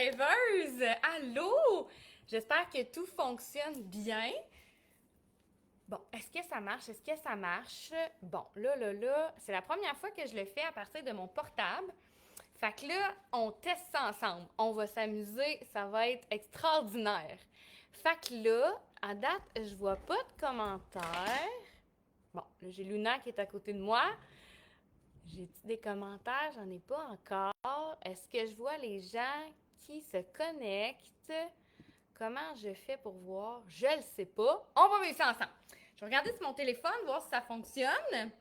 rêveuse! Allô? J'espère que tout fonctionne bien. Bon, est-ce que ça marche? Est-ce que ça marche? Bon, là, c'est la première fois que je le fais à partir de mon portable. Fait que là, on teste ça ensemble. On va s'amuser, ça va être extraordinaire. Fait que là, à date, je vois pas de commentaires. Bon, là, j'ai Luna qui est à côté de moi. J'ai-tu des commentaires? J'en ai pas encore. Est-ce que je vois les gens qui se connectent? Comment je fais pour voir? Je le sais pas. On va vérifier ensemble. Je vais regarder sur mon téléphone, voir si ça fonctionne.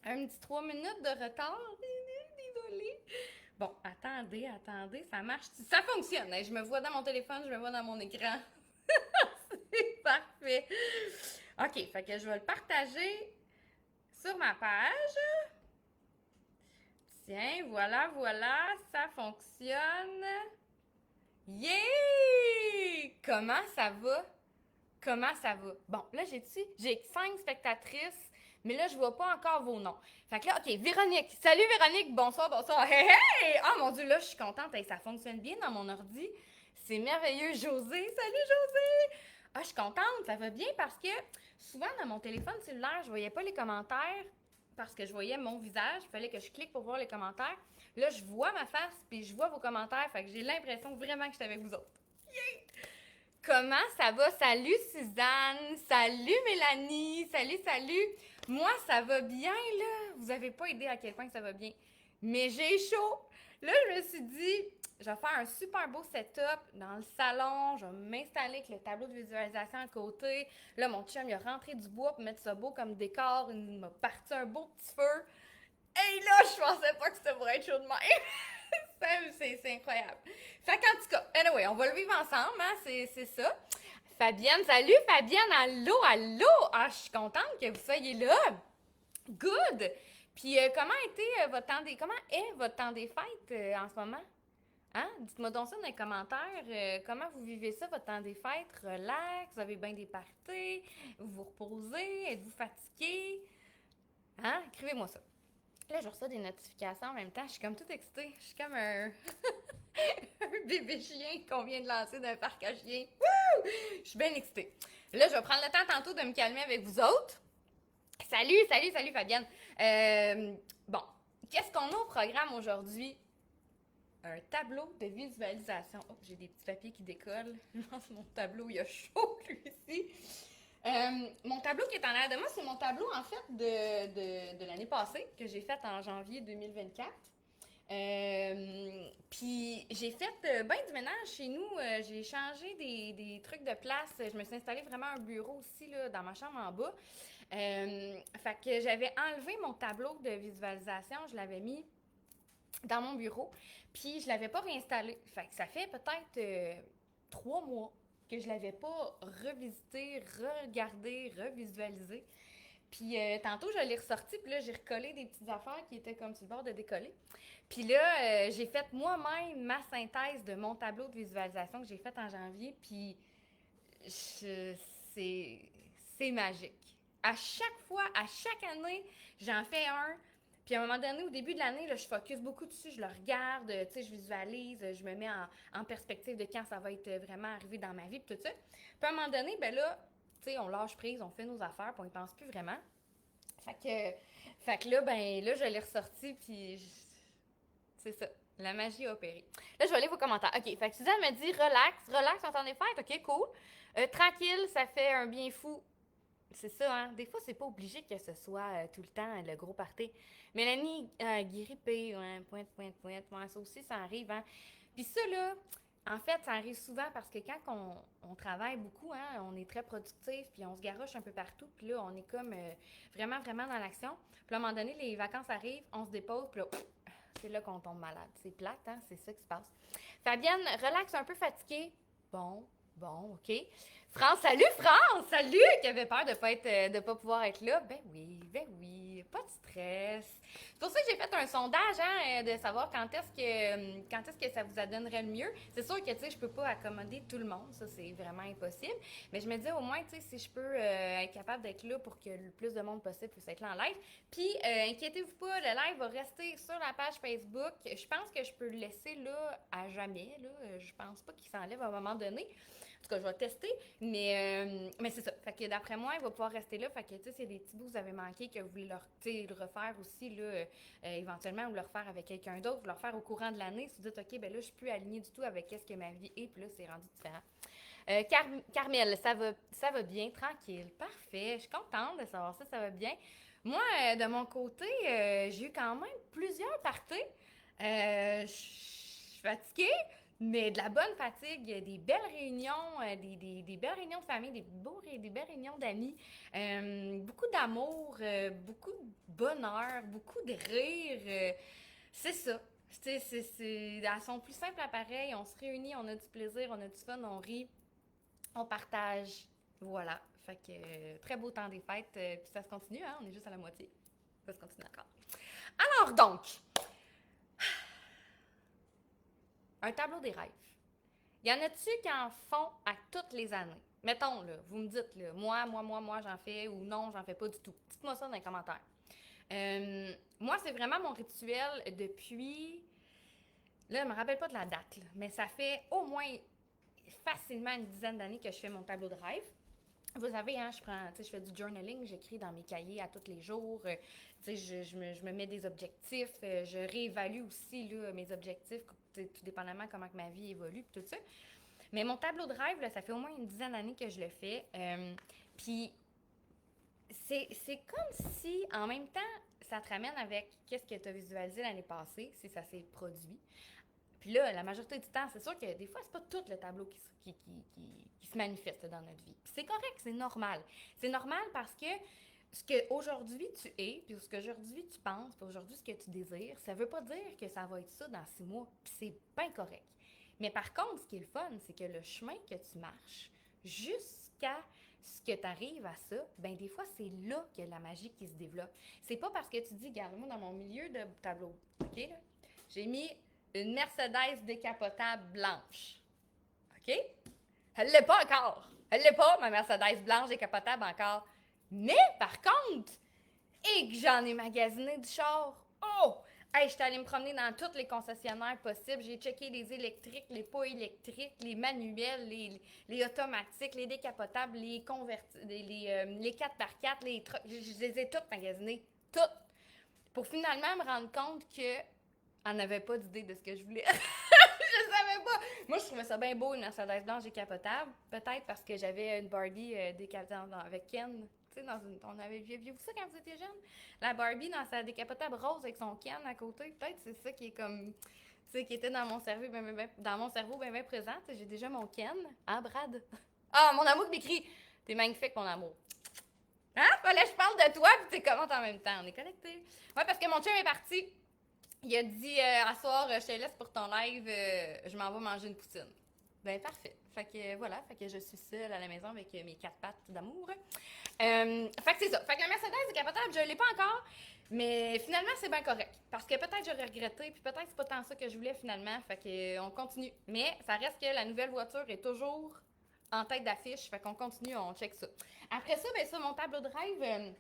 Un petit 3 minutes de retard. Désolée. Bon, attendez, ça marche. Ça fonctionne. Je me vois dans mon téléphone, je me vois dans mon écran. C'est parfait. OK, fait que je vais le partager sur ma page. Tiens, voilà, ça fonctionne. Yeah! Comment ça va? Comment ça va? Bon, là, j'ai 5 spectatrices, mais là, je vois pas encore vos noms. Fait que là, OK, Véronique. Salut Véronique, bonsoir, bonsoir. Hey, hey! Oh mon Dieu, là, je suis contente. Hey, ça fonctionne bien dans mon ordi. C'est merveilleux. José, salut José! Ah, je suis contente, ça va bien parce que souvent, dans mon téléphone cellulaire, je voyais pas les commentaires parce que je voyais mon visage. Il fallait que je clique pour voir les commentaires. Là, je vois ma face, puis je vois vos commentaires. Fait que j'ai l'impression vraiment que je suis avec vous autres. Comment ça va? Salut Suzanne, salut Mélanie, salut. Moi, ça va bien, là. Vous avez pas idée à quel point ça va bien. Mais j'ai chaud. Là, je me suis dit, je vais faire un super beau setup dans le salon. Je vais m'installer avec le tableau de visualisation à côté. Là, mon chum, il a rentré du bois pour mettre ça beau comme décor. Il m'a parti un beau petit feu. Et là, je pensais pas que ça pourrait être chaud de même. C'est incroyable. Fait qu'en tout cas, anyway, on va le vivre ensemble, hein, c'est ça. Fabienne, salut Fabienne, allô. Ah, je suis contente que vous soyez là. Good. Puis comment est votre temps des fêtes en ce moment? Hein? Dites-moi donc ça dans les commentaires. Comment vous vivez ça, votre temps des fêtes? Relax, vous avez bien des parties, vous vous reposez, êtes-vous fatigué? Hein? Écrivez-moi ça. Là, je reçois des notifications en même temps. Je suis comme toute excitée. Je suis comme un, un bébé chien qu'on vient de lancer d'un parc à chiens. Wouh! Je suis bien excitée. Là, je vais prendre le temps tantôt de me calmer avec vous autres. Salut Fabienne. Bon, qu'est-ce qu'on a au programme aujourd'hui? Un tableau de visualisation. Oh, j'ai des petits papiers qui décollent. Je pense que mon tableau, il a chaud, lui aussi. Mon tableau qui est en l'air de moi, c'est mon tableau, en fait, de l'année passée, que j'ai fait en janvier 2024. Puis j'ai fait bien du ménage chez nous. J'ai changé des trucs de place. Je me suis installée vraiment un bureau aussi là, dans ma chambre en bas. Fait que j'avais enlevé mon tableau de visualisation. Je l'avais mis dans mon bureau. Puis je l'avais pas réinstallé. Fait que ça fait peut-être 3 mois que je l'avais pas revisité, regardé, revisualisé. Puis tantôt, je l'ai ressorti, puis là, j'ai recollé des petites affaires qui étaient comme sur le bord de décoller. Puis là, j'ai fait moi-même ma synthèse de mon tableau de visualisation que j'ai fait en janvier, puis je- c'est c'est magique. À chaque fois, à chaque année, j'en fais un. Puis à un moment donné, au début de l'année, là, je focus beaucoup dessus, je le regarde, tu sais, je visualise, je me mets en perspective de quand ça va être vraiment arrivé dans ma vie, puis tout ça. Puis à un moment donné, ben là, tu sais, on lâche prise, on fait nos affaires, puis on y pense plus vraiment. Fait que là, ben là, je l'ai ressorti, puis c'est ça. La magie a opéré. Là, je vais aller vos commentaires. OK, fait que Suzanne me dit relax, on s'en est fait. OK, cool. Tranquille, ça fait un bien fou. C'est ça, hein? Des fois, c'est pas obligé que ce soit tout le temps le gros party. Mélanie, grippée, ouais, pointe. Ouais, ça aussi, ça arrive, hein? Puis ça, là, en fait, ça arrive souvent parce que quand on travaille beaucoup, hein, on est très productif, puis on se garoche un peu partout, puis là, on est comme vraiment dans l'action. Puis à un moment donné, les vacances arrivent, on se dépose, puis là, c'est là qu'on tombe malade. C'est plate, hein? C'est ça qui se passe. Fabienne, relax, un peu fatiguée. Bon, OK. Salut, qui avait peur de pas pouvoir être là. Ben oui, pas de stress. C'est pour ça que j'ai fait un sondage, hein, de savoir quand est-ce que ça vous donnerait le mieux. C'est sûr que, tu sais, je peux pas accommoder tout le monde, ça, c'est vraiment impossible. Mais je me dis, au moins, tu sais, si je peux être capable d'être là pour que le plus de monde possible puisse être là en live. Puis, inquiétez-vous pas, le live va rester sur la page Facebook. Je pense que je peux le laisser là à jamais, là. Je pense pas qu'il s'enlève à un moment donné. En tout cas, je vais tester, mais c'est ça. Fait que d'après moi, il va pouvoir rester là. Fait que, tu sais, s'il y a des petits bouts que vous avez manqué, que vous voulez le refaire aussi, là, éventuellement, ou le refaire avec quelqu'un d'autre, ou le refaire au courant de l'année, si vous dites, OK, ben là, je suis plus alignée du tout avec ce que ma vie est, puis là, c'est rendu différent. Carmel, ça va bien, tranquille, parfait. Je suis contente de savoir ça, ça va bien. Moi, de mon côté, j'ai eu quand même plusieurs parties. Je suis fatiguée, mais de la bonne fatigue, des belles réunions, des belles réunions de famille, des belles réunions d'amis, beaucoup d'amour, beaucoup de bonheur, beaucoup de rire. C'est ça. Elles sont plus simples à pareil. On se réunit, on a du plaisir, on a du fun, on rit, on partage. Voilà. Fait que très beau temps des fêtes. Puis ça se continue, hein? On est juste à la moitié. Ça se continue encore. Alors donc, un tableau des rêves. Y en a-tu qui en font à toutes les années? Mettons, là, vous me dites, là, moi, j'en fais ou non, j'en fais pas du tout. Dites-moi ça dans les commentaires. Moi, c'est vraiment mon rituel depuis... Là, je me rappelle pas de la date, là, mais ça fait au moins facilement une dizaine d'années que je fais mon tableau de rêve. Vous savez, hein, je fais du journaling, j'écris dans mes cahiers à tous les jours. Je me mets des objectifs, je réévalue aussi là, mes objectifs, tout dépendamment comment que ma vie évolue, tout ça. Mais mon tableau de rêve, là, ça fait au moins une dizaine d'années que je le fais. Puis c'est comme si, en même temps, ça te ramène avec qu'est-ce que tu as visualisé l'année passée, si ça s'est produit. Puis là, la majorité du temps, c'est sûr que des fois, c'est pas tout le tableau qui se manifeste dans notre vie. Puis c'est correct, c'est normal. C'est normal parce que ce qu'aujourd'hui tu es, puis ce qu'aujourd'hui tu penses, puis aujourd'hui ce que tu désires, ça veut pas dire que ça va être ça dans 6 mois. Puis c'est bien correct. Mais par contre, ce qui est le fun, c'est que le chemin que tu marches jusqu'à ce que tu arrives à ça, ben des fois, c'est là que la magie qui se développe. C'est pas parce que tu dis, regarde-moi dans mon milieu de tableau, OK, là, j'ai mis une Mercedes décapotable blanche. OK? Elle l'est pas encore. Elle l'est pas, ma Mercedes blanche décapotable encore. Mais, par contre, et que j'en ai magasiné du char. Oh! Hey, j'étais allée me promener dans tous les concessionnaires possibles. J'ai checké les électriques, les pas électriques, les manuels, les automatiques, les décapotables, les convertis, les 4x4, les trucks. Je les ai toutes magasinés. Toutes. Pour finalement me rendre compte que on n'avait pas d'idée de ce que je voulais. Je savais pas. Moi, je trouvais ça bien beau, une Mercedes blanche décapotable. Peut-être parce que j'avais une Barbie décapotable avec Ken. Tu sais, on avait vu ça quand vous étiez jeune? La Barbie dans sa décapotable rose avec son Ken à côté. Peut-être c'est ça qui est comme... Tu sais, qui était dans mon cerveau bien présent. J'ai déjà mon Ken. Hein, Brad? Ah, mon amour qui m'écrit. T'es magnifique, mon amour. Hein? Fallait que je parle de toi, puis t'es comment en même temps? On est connectés. Ouais, parce que mon chum est parti. Il a dit, à soir, je te laisse pour ton live, je m'en vais manger une poutine. Ben, parfait. Fait que voilà, fait que je suis seule à la maison avec mes 4 pattes d'amour. Fait que c'est ça. Fait que la Mercedes décapotable, je l'ai pas encore, mais finalement, c'est bien correct. Parce que peut-être j'aurais regretté, puis peut-être c'est pas tant ça que je voulais finalement. Fait que on continue. Mais ça reste que la nouvelle voiture est toujours en tête d'affiche. Fait qu'on continue, on check ça. Après ça, ben ça, mon tableau de rêve,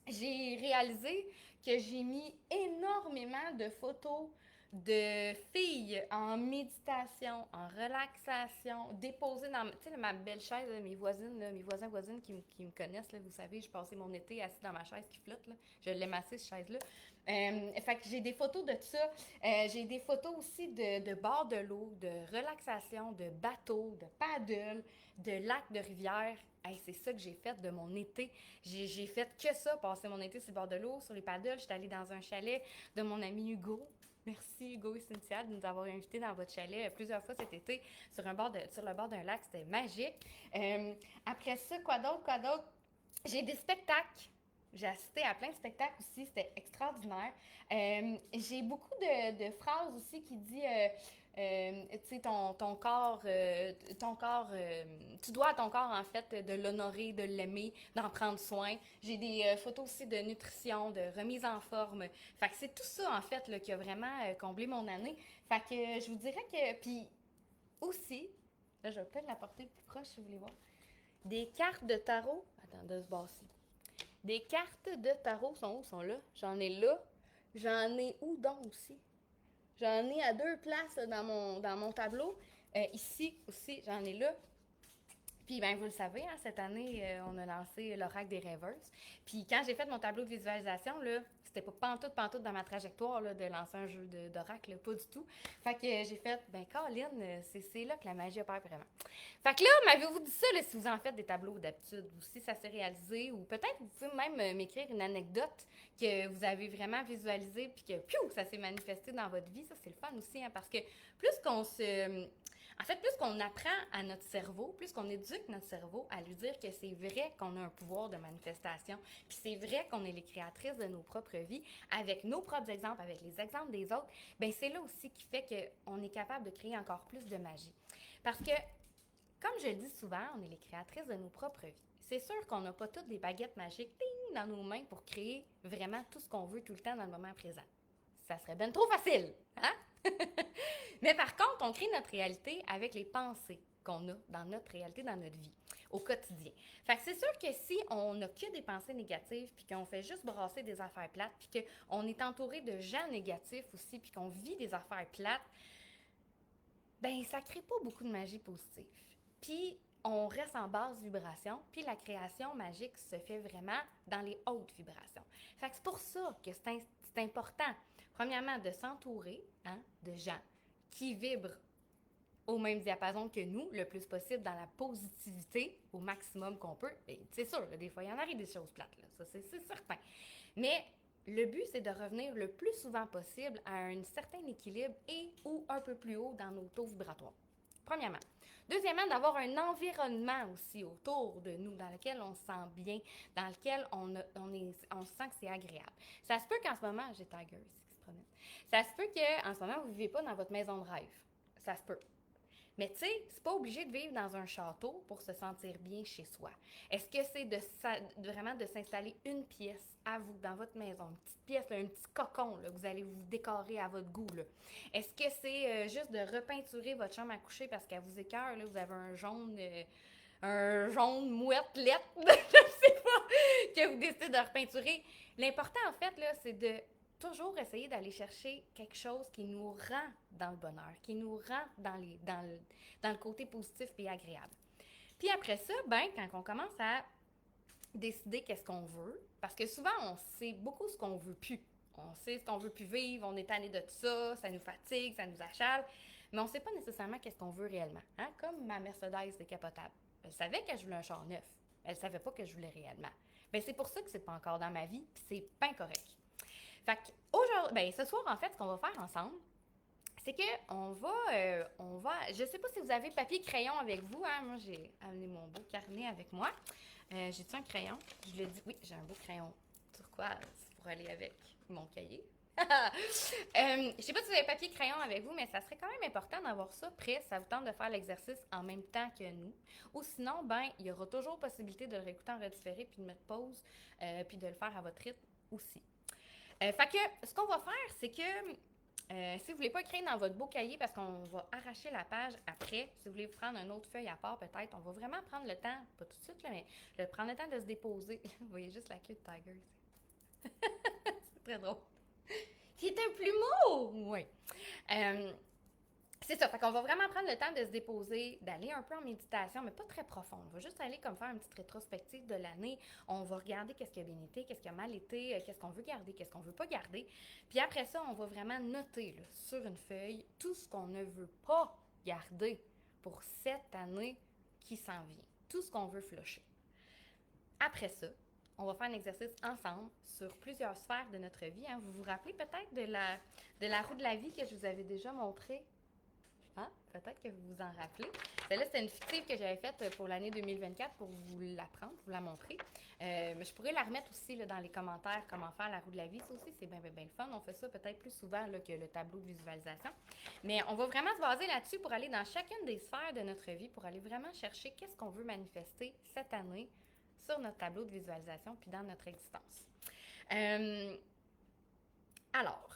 j'ai réalisé que j'ai mis énormément de photos de filles en méditation, en relaxation, déposées dans ma belle chaise, là, mes voisins qui me connaissent, là, vous savez, je passais mon été assis dans ma chaise qui flotte, là. Je l'aime assez, cette chaise-là. Fait que j'ai des photos de ça. J'ai des photos aussi de bord de l'eau, de relaxation, de bateau, de paddle, de lac, de rivière. Hey, c'est ça que j'ai fait de mon été. J'ai fait que ça, passer mon été sur le bord de l'eau, sur les paddles. J'étais allée dans un chalet de mon ami Hugo. Merci Hugo et Cynthia de nous avoir invités dans votre chalet plusieurs fois cet été sur le bord d'un lac. C'était magique. Après ça, quoi d'autre? J'ai des spectacles. J'ai assisté à plein de spectacles aussi, c'était extraordinaire. J'ai beaucoup de phrases aussi qui disent, tu sais, ton corps, tu dois à ton corps, en fait, de l'honorer, de l'aimer, d'en prendre soin. J'ai des photos aussi de nutrition, de remise en forme. Fait que c'est tout ça, en fait, là, qui a vraiment comblé mon année. Fait que je vous dirais que, puis aussi, là, je vais peut-être la porter plus proche si vous voulez voir, des cartes de tarot. Attends, de ce bas-ci. Des cartes de tarot sont où? Sont là. J'en ai là. J'en ai où donc aussi? J'en ai à deux places dans mon tableau. Ici aussi, j'en ai là. Puis, ben, vous le savez, hein, cette année, on a lancé l'Oracle des rêveuses. Puis, quand j'ai fait mon tableau de visualisation, là, c'était pas pantoute dans ma trajectoire là, de lancer un jeu d'oracle, pas du tout. Fait que j'ai fait, ben, Caroline, c'est là que la magie opère vraiment. Fait que là, m'avez-vous dit ça, là, si vous en faites des tableaux d'habitude, ou si ça s'est réalisé, ou peut-être vous pouvez même m'écrire une anecdote que vous avez vraiment visualisée, puis que, piou, ça s'est manifesté dans votre vie. Ça, c'est le fun aussi, hein, parce que plus qu'on se en fait, plus qu'on apprend à notre cerveau, plus qu'on éduque notre cerveau à lui dire que c'est vrai qu'on a un pouvoir de manifestation, puis c'est vrai qu'on est les créatrices de nos propres vies, avec nos propres exemples, avec les exemples des autres, bien c'est là aussi qui fait qu'on est capable de créer encore plus de magie. Parce que, comme je le dis souvent, on est les créatrices de nos propres vies. C'est sûr qu'on n'a pas toutes des baguettes magiques ding, dans nos mains pour créer vraiment tout ce qu'on veut tout le temps dans le moment présent. Ça serait bien trop facile, hein? Mais par contre, on crée notre réalité avec les pensées qu'on a dans notre réalité, dans notre vie, au quotidien. Fait que c'est sûr que si on n'a que des pensées négatives, puis qu'on fait juste brasser des affaires plates, puis qu'on est entouré de gens négatifs aussi, puis qu'on vit des affaires plates, ben ça crée pas beaucoup de magie positive. Puis on reste en basse vibration, puis la création magique se fait vraiment dans les hautes vibrations. Fait que c'est pour ça que c'est important, premièrement, de s'entourer de gens qui vibrent au même diapason que nous, le plus possible dans la positivité au maximum qu'on peut. Et c'est sûr, là, des fois, il y en arrive des choses plates, là, ça c'est certain. Mais le but, c'est de revenir le plus souvent possible à un certain équilibre et ou un peu plus haut dans nos taux vibratoires. Premièrement. Deuxièmement, d'avoir un environnement aussi autour de nous dans lequel on se sent bien, dans lequel on sent que c'est agréable. Ça se peut qu'en ce moment, j'ai Tiger ici qui se promène. Ça se peut qu'en ce moment, vous ne vivez pas dans votre maison de rêve. Ça se peut. Mais tu sais, c'est pas obligé de vivre dans un château pour se sentir bien chez soi. Est-ce que c'est vraiment de s'installer une pièce à vous dans votre maison, une petite pièce, là, un petit cocon là, que vous allez vous décorer à votre goût? Là? Est-ce que c'est juste de repeinturer votre chambre à coucher parce qu'elle vous écoeure, là, vous avez un jaune mouette lettre, je sais pas, que vous décidez de repeinturer? L'important, en fait, là, c'est de toujours essayer d'aller chercher quelque chose qui nous rend dans le bonheur, qui nous rend dans le côté positif et agréable. Puis après ça, ben, quand on commence à décider qu'est-ce qu'on veut, parce que souvent, on sait beaucoup ce qu'on veut plus. On sait ce qu'on veut plus vivre, on est tanné de tout ça, ça nous fatigue, ça nous achale, mais on ne sait pas nécessairement qu'est-ce qu'on veut réellement. Hein? Comme ma Mercedes décapotable. Elle savait que je voulais un char neuf. Elle ne savait pas que je voulais réellement. Ben, c'est pour ça que c'est pas encore dans ma vie, puis c'est pas correct. Fait qu'aujourd'hui, ben, ce soir, en fait, ce qu'on va faire ensemble, c'est qu'on va, je sais pas si vous avez papier crayon avec vous, hein? Moi, j'ai amené mon beau carnet avec moi. J'ai-tu un crayon? Je le dis, oui, j'ai un beau crayon turquoise pour aller avec mon cahier. Je sais pas si vous avez papier crayon avec vous, mais ça serait quand même important d'avoir ça prêt. Ça vous tente de faire l'exercice en même temps que nous. Ou sinon, ben, il y aura toujours possibilité de le réécouter en redifféré, puis de mettre pause, puis de le faire à votre rythme aussi. Fait que ce qu'on va faire, c'est que si vous ne voulez pas écrire dans votre beau cahier parce qu'on va arracher la page après, si vous voulez prendre une autre feuille à part peut-être, on va vraiment prendre le temps, pas tout de suite, là, mais prendre le temps de se déposer. Vous voyez juste la queue de Tiger ici. C'est très drôle. Qui est un plumeau! Oui. C'est ça, fait qu'on va vraiment prendre le temps de se déposer, d'aller un peu en méditation, mais pas très profonde. On va juste aller comme faire une petite rétrospective de l'année. On va regarder qu'est-ce qui a bien été, qu'est-ce qui a mal été, qu'est-ce qu'on veut garder, qu'est-ce qu'on veut pas garder. Puis après ça, on va vraiment noter là, sur une feuille tout ce qu'on ne veut pas garder pour cette année qui s'en vient. Tout ce qu'on veut flusher. Après ça, on va faire un exercice ensemble sur plusieurs sphères de notre vie. Hein. Vous vous rappelez peut-être de la roue de la vie que je vous avais déjà montrée? Hein? Peut-être que vous vous en rappelez. Celle-là, c'était une fictive que j'avais faite pour l'année 2024 pour vous l'apprendre, vous la montrer. Mais je pourrais la remettre aussi là, dans les commentaires, comment faire la roue de la vie. Ça aussi, c'est bien, bien, bien le fun. On fait ça peut-être plus souvent là, que le tableau de visualisation. Mais on va vraiment se baser là-dessus pour aller dans chacune des sphères de notre vie, pour aller vraiment chercher qu'est-ce qu'on veut manifester cette année sur notre tableau de visualisation puis dans notre existence. Alors,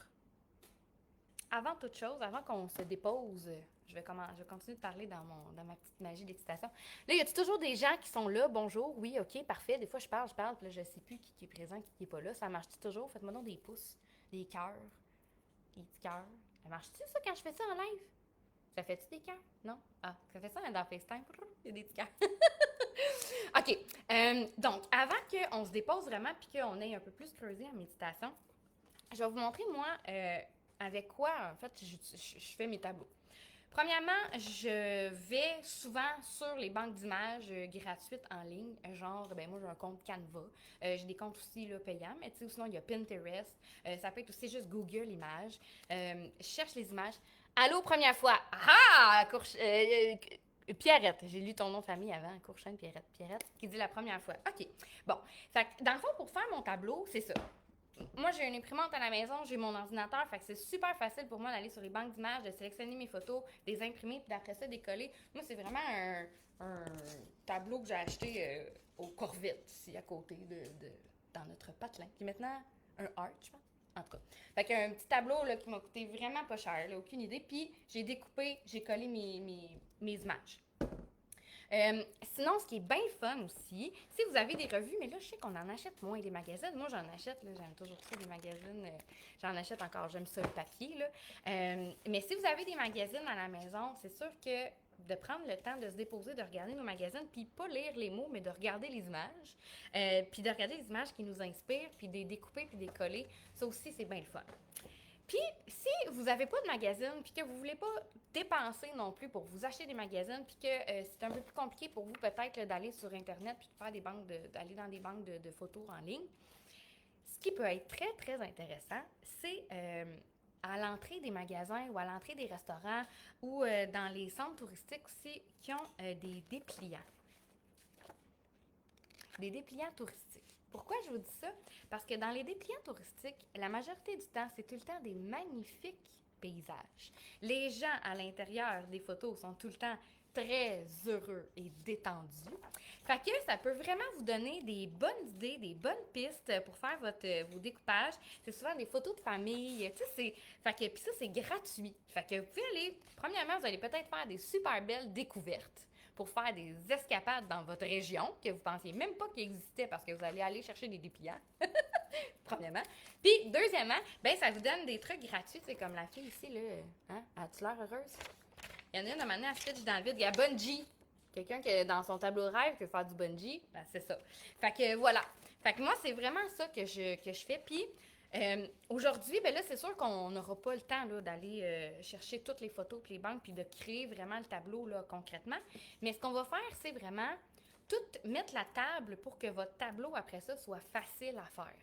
avant toute chose, avant qu'on se dépose, je vais continuer de parler dans ma petite magie d'excitation. Là, y a toujours des gens qui sont là? Bonjour, oui, ok, parfait. Des fois, je parle, puis là, je sais plus qui est présent, qui est pas là. Ça marche-tu toujours? Faites-moi donc des pouces, des cœurs, des petits cœurs. Ça marche-tu ça quand je fais ça en live? Ça fait-tu des cœurs? Non? Ah, ça fait ça dans FaceTime? Il y a des petits cœurs. OK. Donc, avant qu'on se dépose vraiment puis qu'on ait un peu plus creusé en méditation, je vais vous montrer, moi, avec quoi, en fait, je fais mes tableaux. Premièrement, je vais souvent sur les banques d'images gratuites en ligne. Genre, ben moi, j'ai un compte Canva. J'ai des comptes aussi là, payants, mais sinon, il y a Pinterest. Ça peut être aussi juste Google Images. Je cherche les images. Allô, première fois. Ah! Pierrette, j'ai lu ton nom de famille avant, Courchaine Pierrette. Pierrette, qui dit la première fois. OK. Bon. Fait que, dans le fond, pour faire mon tableau, c'est ça. Moi, j'ai une imprimante à la maison, j'ai mon ordinateur, fait que c'est super facile pour moi d'aller sur les banques d'images, de sélectionner mes photos, de les imprimer, puis d'après ça, décoller. Moi, c'est vraiment un tableau que j'ai acheté au Corvette, ici, à côté dans notre patelin, qui est maintenant un art, je pense. En tout cas. Fait qu'un petit tableau là, qui m'a coûté vraiment pas cher, là, aucune idée. Puis j'ai découpé, j'ai collé mes images. Sinon, ce qui est bien fun aussi, si vous avez des revues, mais là, je sais qu'on en achète moins des magazines. Moi, j'en achète, là, j'aime toujours ça, des magazines. J'en achète encore, j'aime ça le papier, là. Mais si vous avez des magazines à la maison, c'est sûr que de prendre le temps de se déposer, de regarder nos magazines, puis pas lire les mots, mais de regarder les images, puis de regarder les images qui nous inspirent, puis de les découper, puis de les coller, ça aussi, c'est bien le fun. Puis, si vous n'avez pas de magazine, puis que vous ne voulez pas dépenser non plus pour vous acheter des magazines, puis que c'est un peu plus compliqué pour vous peut-être d'aller sur Internet, puis de faire d'aller dans des banques de photos en ligne, ce qui peut être très, très intéressant, c'est à l'entrée des magasins ou à l'entrée des restaurants ou dans les centres touristiques aussi qui ont des dépliants. Des dépliants touristiques. Pourquoi je vous dis ça? Parce que dans les dépliants touristiques, la majorité du temps, c'est tout le temps des magnifiques paysages. Les gens à l'intérieur des photos sont tout le temps très heureux et détendus. Fait que ça peut vraiment vous donner des bonnes idées, des bonnes pistes pour faire vos découpages. C'est souvent des photos de famille. Tu sais, puis ça, c'est gratuit. Fait que vous pouvez aller, premièrement, vous allez peut-être faire des super belles découvertes pour faire des escapades dans votre région que vous pensiez même pas qu'il existait parce que vous allez aller chercher des dépliants, premièrement. Puis, deuxièmement, ben ça vous donne des trucs gratuits, c'est comme la fille ici, là, hein, as-tu l'air heureuse? Il y en a une à un moment donné, elle se pitch dans le vide, il y a bungee. Quelqu'un qui, dans son tableau de rêve, qui veut faire du bungee, ben c'est ça. Fait que voilà. Fait que moi, c'est vraiment ça que je fais. Puis, aujourd'hui, ben là, c'est sûr qu'on n'aura pas le temps là, d'aller chercher toutes les photos puis les banques puis de créer vraiment le tableau là, concrètement. Mais ce qu'on va faire, c'est vraiment tout mettre la table pour que votre tableau, après ça, soit facile à faire.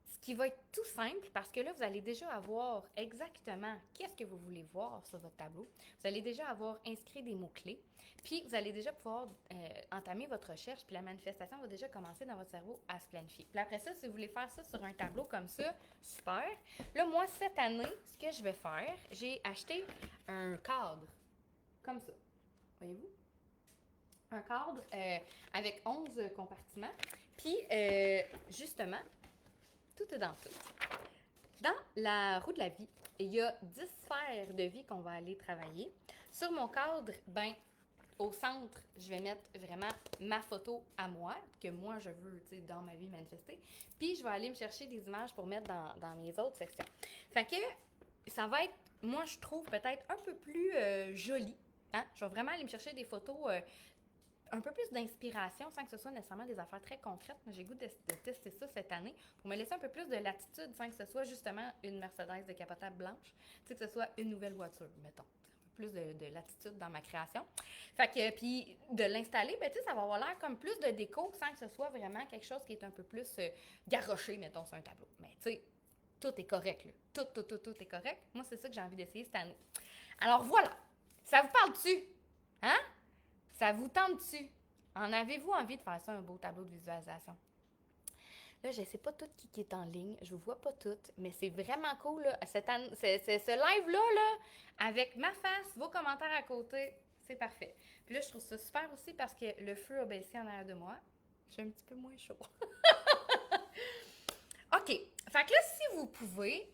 Ce qui va être tout simple parce que là, vous allez déjà avoir exactement qu'est-ce que vous voulez voir sur votre tableau. Vous allez déjà avoir inscrit des mots-clés. Puis, vous allez déjà pouvoir entamer votre recherche. Puis, la manifestation va déjà commencer dans votre cerveau à se planifier. Puis après ça, si vous voulez faire ça sur un tableau comme ça, super. Là, moi, cette année, ce que je vais faire, j'ai acheté un cadre comme ça. Voyez-vous? Un cadre avec 11 compartiments. Puis, justement, tout est dans tout. Dans la roue de la vie, il y a 10 sphères de vie qu'on va aller travailler. Sur mon cadre, ben, au centre, je vais mettre vraiment ma photo à moi, que moi je veux, tu sais, dans ma vie manifester. Puis, je vais aller me chercher des images pour mettre dans mes autres sections. Fait que, ça va être, moi, je trouve peut-être un peu plus joli. Hein? Je vais vraiment aller me chercher des photos un peu plus d'inspiration sans que ce soit nécessairement des affaires très concrètes. J'ai le goût de tester ça cette année pour me laisser un peu plus de latitude sans que ce soit justement une Mercedes décapotable blanche, tu sais, que ce soit une nouvelle voiture, mettons. Un peu plus de latitude dans ma création. Fait que, puis de l'installer, ben, tu sais, ça va avoir l'air comme plus de déco sans que ce soit vraiment quelque chose qui est un peu plus garoché, mettons, sur un tableau. Mais tu sais, tout est correct, là. Tout est correct. Moi, c'est ça que j'ai envie d'essayer cette année. Alors voilà! Ça vous parle-tu? Hein? Ça vous tente-tu? En avez-vous envie de faire ça, un beau tableau de visualisation? Là, je ne sais pas tout qui est en ligne. Je vous vois pas toutes, mais c'est vraiment cool. Là. Ce live-là, là, avec ma face, vos commentaires à côté, c'est parfait. Puis là, je trouve ça super aussi parce que le feu a baissé en arrière de moi. J'ai un petit peu moins chaud. OK. Fait que là, si vous pouvez,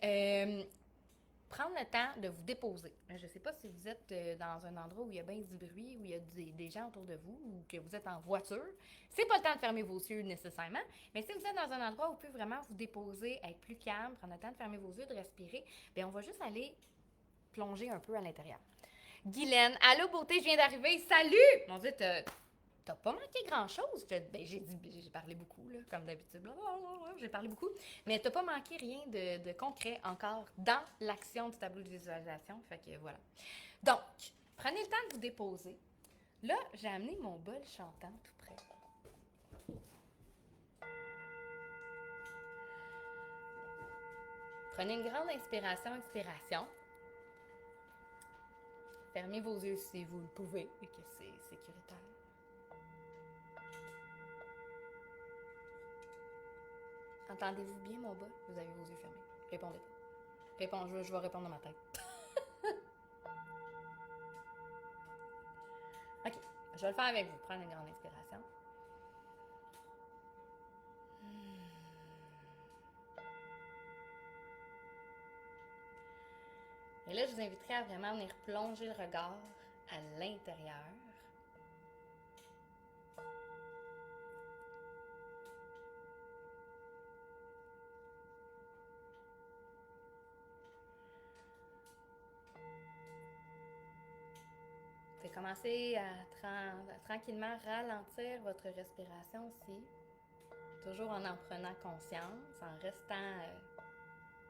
prendre le temps de vous déposer. Je ne sais pas si vous êtes dans un endroit où il y a bien du bruit, où il y a des gens autour de vous, ou que vous êtes en voiture. C'est pas le temps de fermer vos yeux nécessairement, mais si vous êtes dans un endroit où vous pouvez vraiment vous déposer, être plus calme, prendre le temps de fermer vos yeux, de respirer, bien on va juste aller plonger un peu à l'intérieur. Guylaine, allô beauté, je viens d'arriver. Salut! Mon Dieu, t'as pas manqué grand-chose. Ben, j'ai parlé beaucoup, là, comme d'habitude. J'ai parlé beaucoup. Mais t'as pas manqué rien de concret encore dans l'action du tableau de visualisation. Fait que voilà. Donc, prenez le temps de vous déposer. Là, j'ai amené mon bol chantant tout près. Prenez une grande inspiration, expiration. Fermez vos yeux si vous le pouvez et que c'est sécuritaire. Entendez-vous bien mon bas? Vous avez vos yeux fermés. Répondez. Je vais répondre dans ma tête. OK. Je vais le faire avec vous. Prendre une grande inspiration. Et là, je vous inviterai à vraiment venir plonger le regard à l'intérieur. Vous pouvez commencer à tranquillement ralentir votre respiration aussi, toujours en prenant conscience, en restant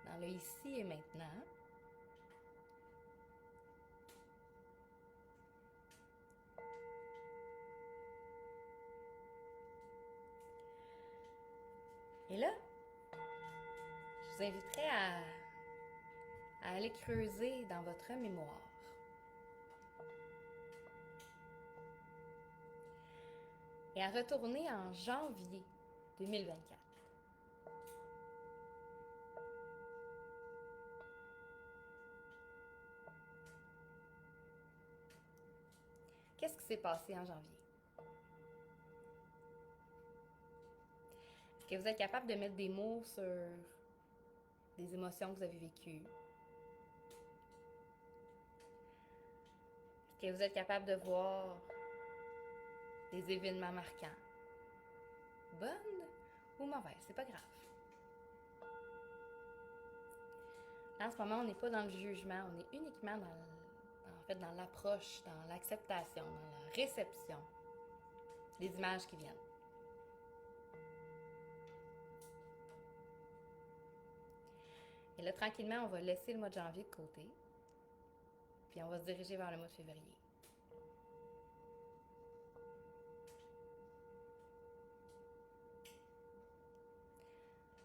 dans le ici et maintenant. Et là, je vous inviterai à aller creuser dans votre mémoire. Et à retourner en janvier 2024. Qu'est-ce qui s'est passé en janvier? Est-ce que vous êtes capable de mettre des mots sur des émotions que vous avez vécues? Est-ce que vous êtes capable de voir des événements marquants? Bonnes ou mauvaises, c'est pas grave. Là, en ce moment, on n'est pas dans le jugement, on est uniquement dans l'approche, dans l'acceptation, dans la réception des images qui viennent. Et là, tranquillement, on va laisser le mois de janvier de côté, puis on va se diriger vers le mois de février.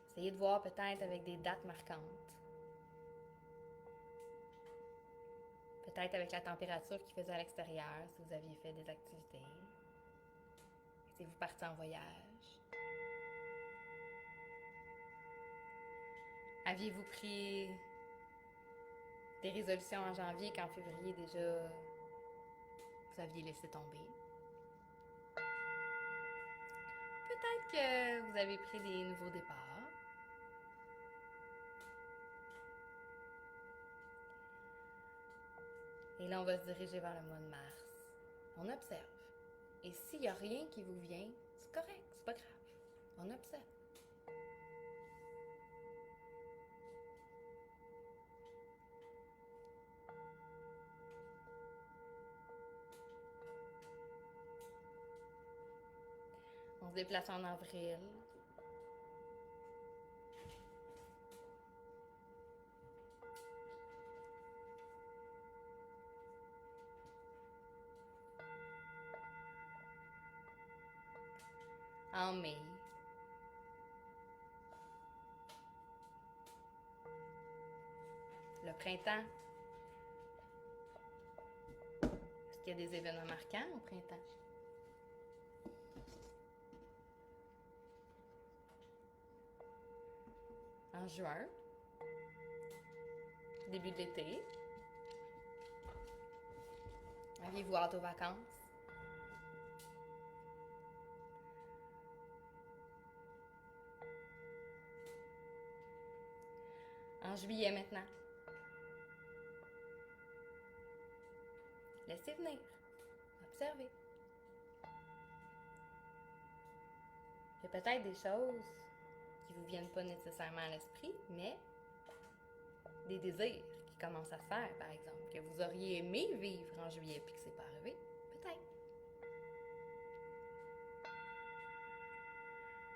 Essayez de voir peut-être avec des dates marquantes. Peut-être avec la température qu'il faisait à l'extérieur, si vous aviez fait des activités. Si vous partez en voyage. Aviez-vous pris des résolutions en janvier qu'en février déjà vous aviez laissé tomber? Peut-être que vous avez pris des nouveaux départs. Et là, on va se diriger vers le mois de mars. On observe. Et s'il n'y a rien qui vous vient, c'est correct, c'est pas grave. On observe. On se déplace en avril. En mai. Le printemps. qu'il y a des événements marquants au printemps? En juin, début de l'été. Aviez-vous hâte aux vacances? En juillet maintenant. Laissez venir. Observez. Il y a peut-être des choses qui ne vous viennent pas nécessairement à l'esprit, mais des désirs qui commencent à se faire, par exemple, que vous auriez aimé vivre en juillet puis que c'est pas arrivé. Peut-être.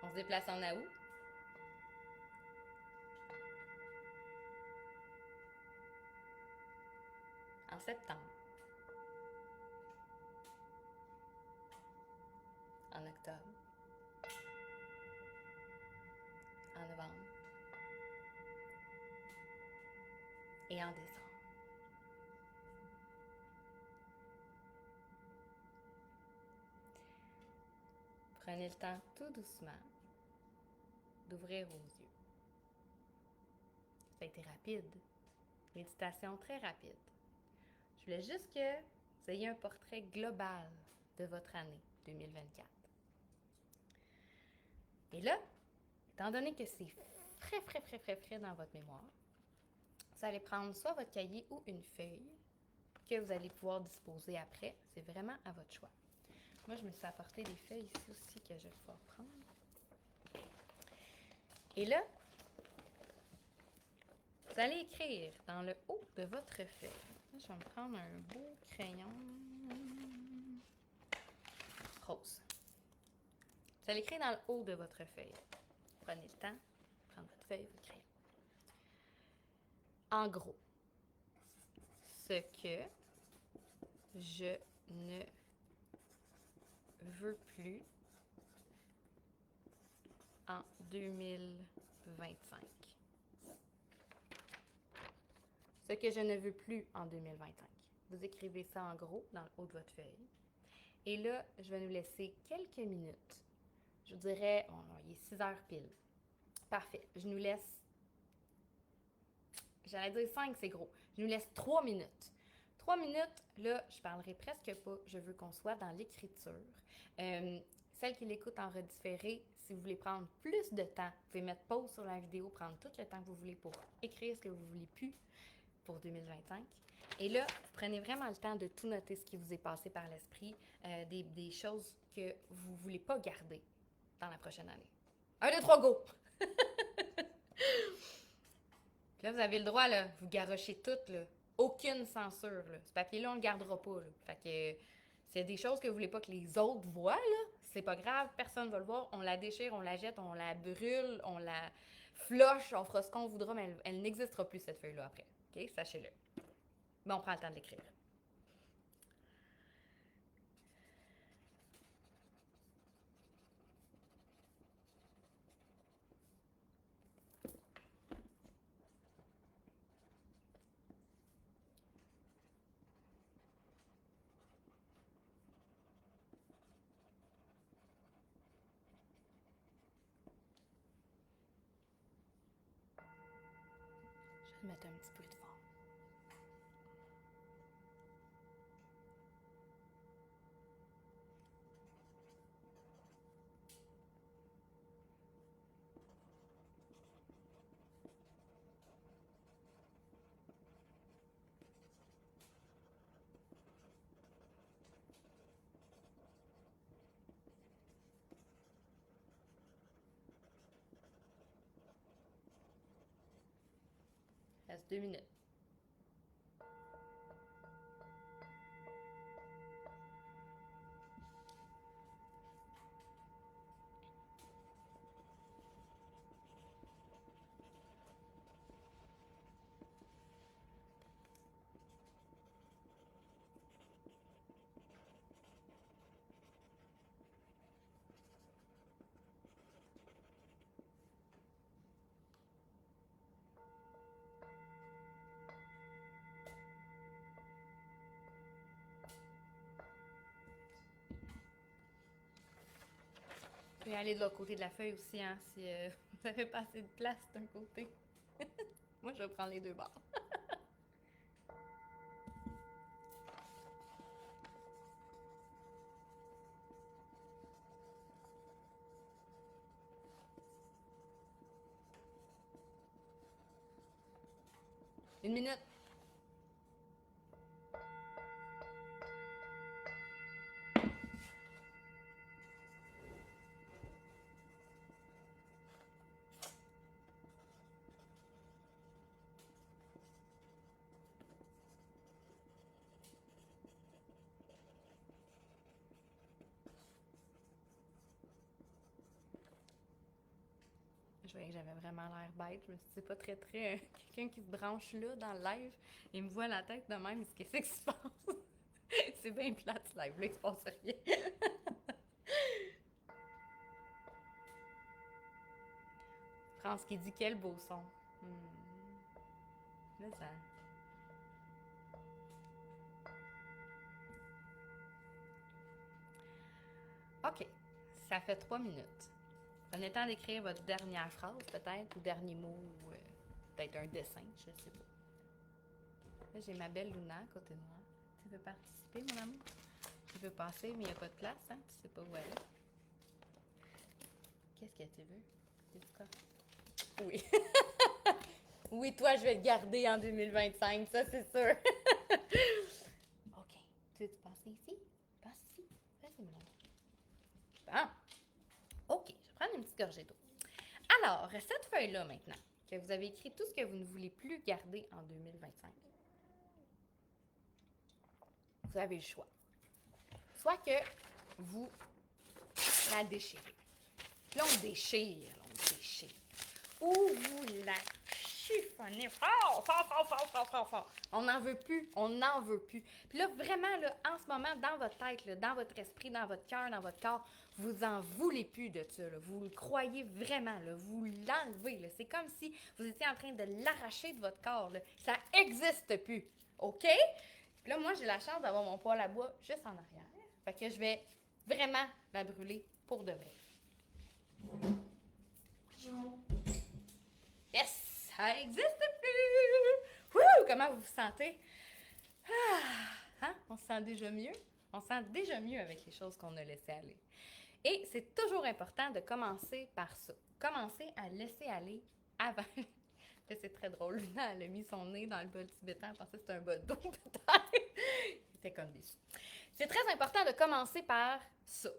On se déplace en août. En septembre. En octobre. En novembre. Et en décembre. Prenez le temps tout doucement d'ouvrir vos yeux. Ça a été rapide. Méditation très rapide. Je voulais juste que vous ayez un portrait global de votre année 2024. Et là, étant donné que c'est frais dans votre mémoire, vous allez prendre soit votre cahier ou une feuille que vous allez pouvoir disposer après. C'est vraiment à votre choix. Moi, je me suis apporté des feuilles ici aussi que je vais pouvoir prendre. Et là, vous allez écrire dans le haut de votre feuille. Là, je vais me prendre un beau crayon rose. Vous allez écrire dans le haut de votre feuille. Prenez le temps de prendre votre feuille, votre crayon. En gros, ce que je ne veux plus en 2025. Ce que je ne veux plus en 2025. Vous écrivez ça en gros dans le haut de votre feuille. Et là, je vais nous laisser quelques minutes. Je vous dirais, il est 6 heures pile. Parfait. Je nous laisse, j'allais dire 5, c'est gros. Je nous laisse 3 minutes. 3 minutes, là, je parlerai presque pas. Je veux qu'on soit dans l'écriture. Celle qui l'écoute en redifféré, si vous voulez prendre plus de temps, vous pouvez mettre pause sur la vidéo, prendre tout le temps que vous voulez pour écrire ce que vous voulez plus pour 2025. Et là, vous prenez vraiment le temps de tout noter ce qui vous est passé par l'esprit, des choses que vous ne voulez pas garder dans la prochaine année. 1, 2, 3, go! Puis là, vous avez le droit, là, vous garochez tout, là. Aucune censure, là. Ce papier-là, on le gardera pas, là. Fait que s'il y a des choses que vous voulez pas que les autres voient, là, c'est pas grave, personne va le voir. On la déchire, on la jette, on la brûle, on la floche, on fera ce qu'on voudra, mais elle n'existera plus, cette feuille-là, après. OK? Sachez-le. Mais on prend le temps de l'écrire. Je vais mettre un petit peu de fond. Il reste 2 minutes. vais aller de l'autre côté de la feuille aussi, hein, si vous n'avez pas assez de place d'un côté. Moi, je vais prendre les deux bords. Une minute. Je voyais que j'avais vraiment l'air bête. Je me suis dit, c'est pas très quelqu'un qui se branche là dans le live et me voit la tête de même. Qu'est-ce qui se passe? C'est bien plate ce live-là, il se passe rien. France qui dit quel beau son. Là, ça. OK. Ça fait 3 minutes. Prenez le temps d'écrire votre dernière phrase, peut-être, ou dernier mot, ou peut-être un dessin, je sais pas. Là, j'ai ma belle Luna à côté de moi. Tu veux participer, mon amour? Tu veux passer, mais il n'y a pas de place, hein? Tu sais pas où elle est. Qu'est-ce que tu veux? C'est quoi? Oui. Oui, toi, je vais te garder en 2025, ça, c'est sûr. OK. Tu veux passer ici? Passe ici. Vas-y, mon amour. Bon. OK, je vais prendre une petite gorgée d'eau. Alors, cette feuille-là, maintenant, que vous avez écrit tout ce que vous ne voulez plus garder en 2025, vous avez le choix. Soit que vous la déchirez. Là, on déchire, Ou vous la chiffonnez fort. On n'en veut plus, Puis là, vraiment, là, en ce moment, dans votre tête, là, dans votre esprit, dans votre cœur, dans votre corps, vous en voulez plus de ça. Là. Vous le croyez vraiment, là. Vous l'enlevez. Là. C'est comme si vous étiez en train de l'arracher de votre corps. Là. Ça n'existe plus. OK? Puis là, moi, j'ai la chance d'avoir mon poêle à bois juste en arrière. Fait que je vais vraiment la brûler pour de vrai. Yes! Ça n'existe plus! Wouh! Comment vous vous sentez? Hein? On se sent déjà mieux? On se sent déjà mieux avec les choses qu'on a laissées aller. Et c'est toujours important de commencer par ça. Commencer à laisser aller avant. C'est très drôle. Luna, elle a mis son nez dans le bol tibétain. Elle pensait que c'était un bol d'eau, peut-être. Il était comme déçu. C'est très important de commencer par ça.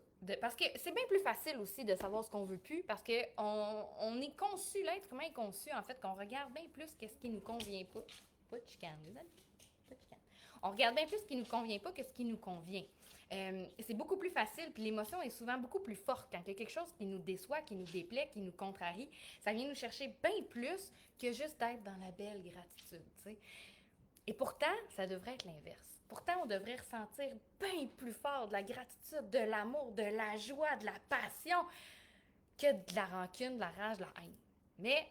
Parce que c'est bien plus facile aussi de savoir ce qu'on veut plus parce qu'on est conçu, l'être humain est conçu, en fait, qu'on regarde bien plus qu'est-ce qui nous convient pas. Pas de chicane, les amis. Pas de chicane. On regarde bien plus ce qui nous convient pas que ce qui nous convient. C'est beaucoup plus facile, puis l'émotion est souvent beaucoup plus forte quand il y a quelque chose qui nous déçoit, qui nous déplaît, qui nous contrarie. Ça vient nous chercher bien plus que juste d'être dans la belle gratitude, tu sais. Et pourtant, ça devrait être l'inverse. Pourtant, on devrait ressentir bien plus fort de la gratitude, de l'amour, de la joie, de la passion, que de la rancune, de la rage, de la haine. Mais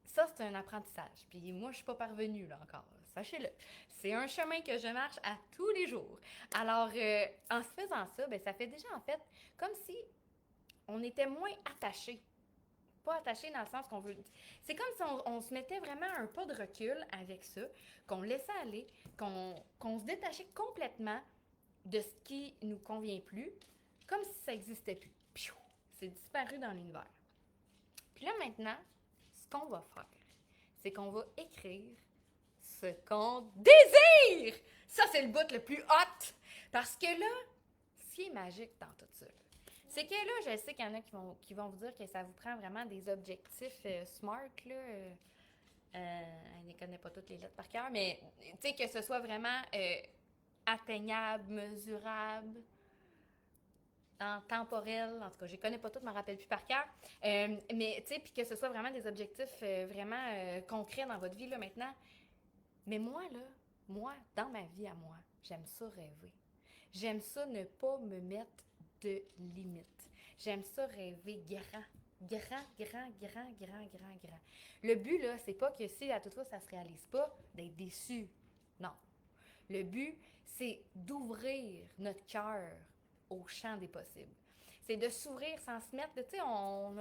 ça, c'est un apprentissage. Puis moi, je ne suis pas parvenue là encore. Sachez-le. C'est un chemin que je marche à tous les jours. Alors, en se faisant ça, ça fait déjà en fait comme si on était moins attachés. Pas attaché dans le sens qu'on veut. C'est comme si on se mettait vraiment un pas de recul avec ça, qu'on laissait aller, qu'on se détachait complètement de ce qui nous convient plus, comme si ça n'existait plus. Piou! C'est disparu dans l'univers. Puis là, maintenant, ce qu'on va faire, c'est qu'on va écrire ce qu'on désire! Ça, c'est le bout le plus hot! Parce que là, ce qui est magique dans tout ça, c'est que là, je sais qu'il y en a qui vont vous dire que ça vous prend vraiment des objectifs smart, là. Elle ne connaît pas toutes les lettres par cœur, mais tu sais, que ce soit vraiment atteignable, mesurable, temporel. En tout cas, je ne connais pas toutes, je ne me rappelle plus par cœur. Mais tu sais, puis que ce soit vraiment des objectifs vraiment concrets dans votre vie, là, maintenant. Mais moi, dans ma vie à moi, j'aime ça rêver. J'aime ça ne pas me mettre de limites. J'aime ça rêver grand. Le but, là, c'est pas que si à toute fois ça se réalise pas, d'être déçu. Non. Le but, c'est d'ouvrir notre cœur au champ des possibles. c'est de s'ouvrir sans se mettre, tu sais, on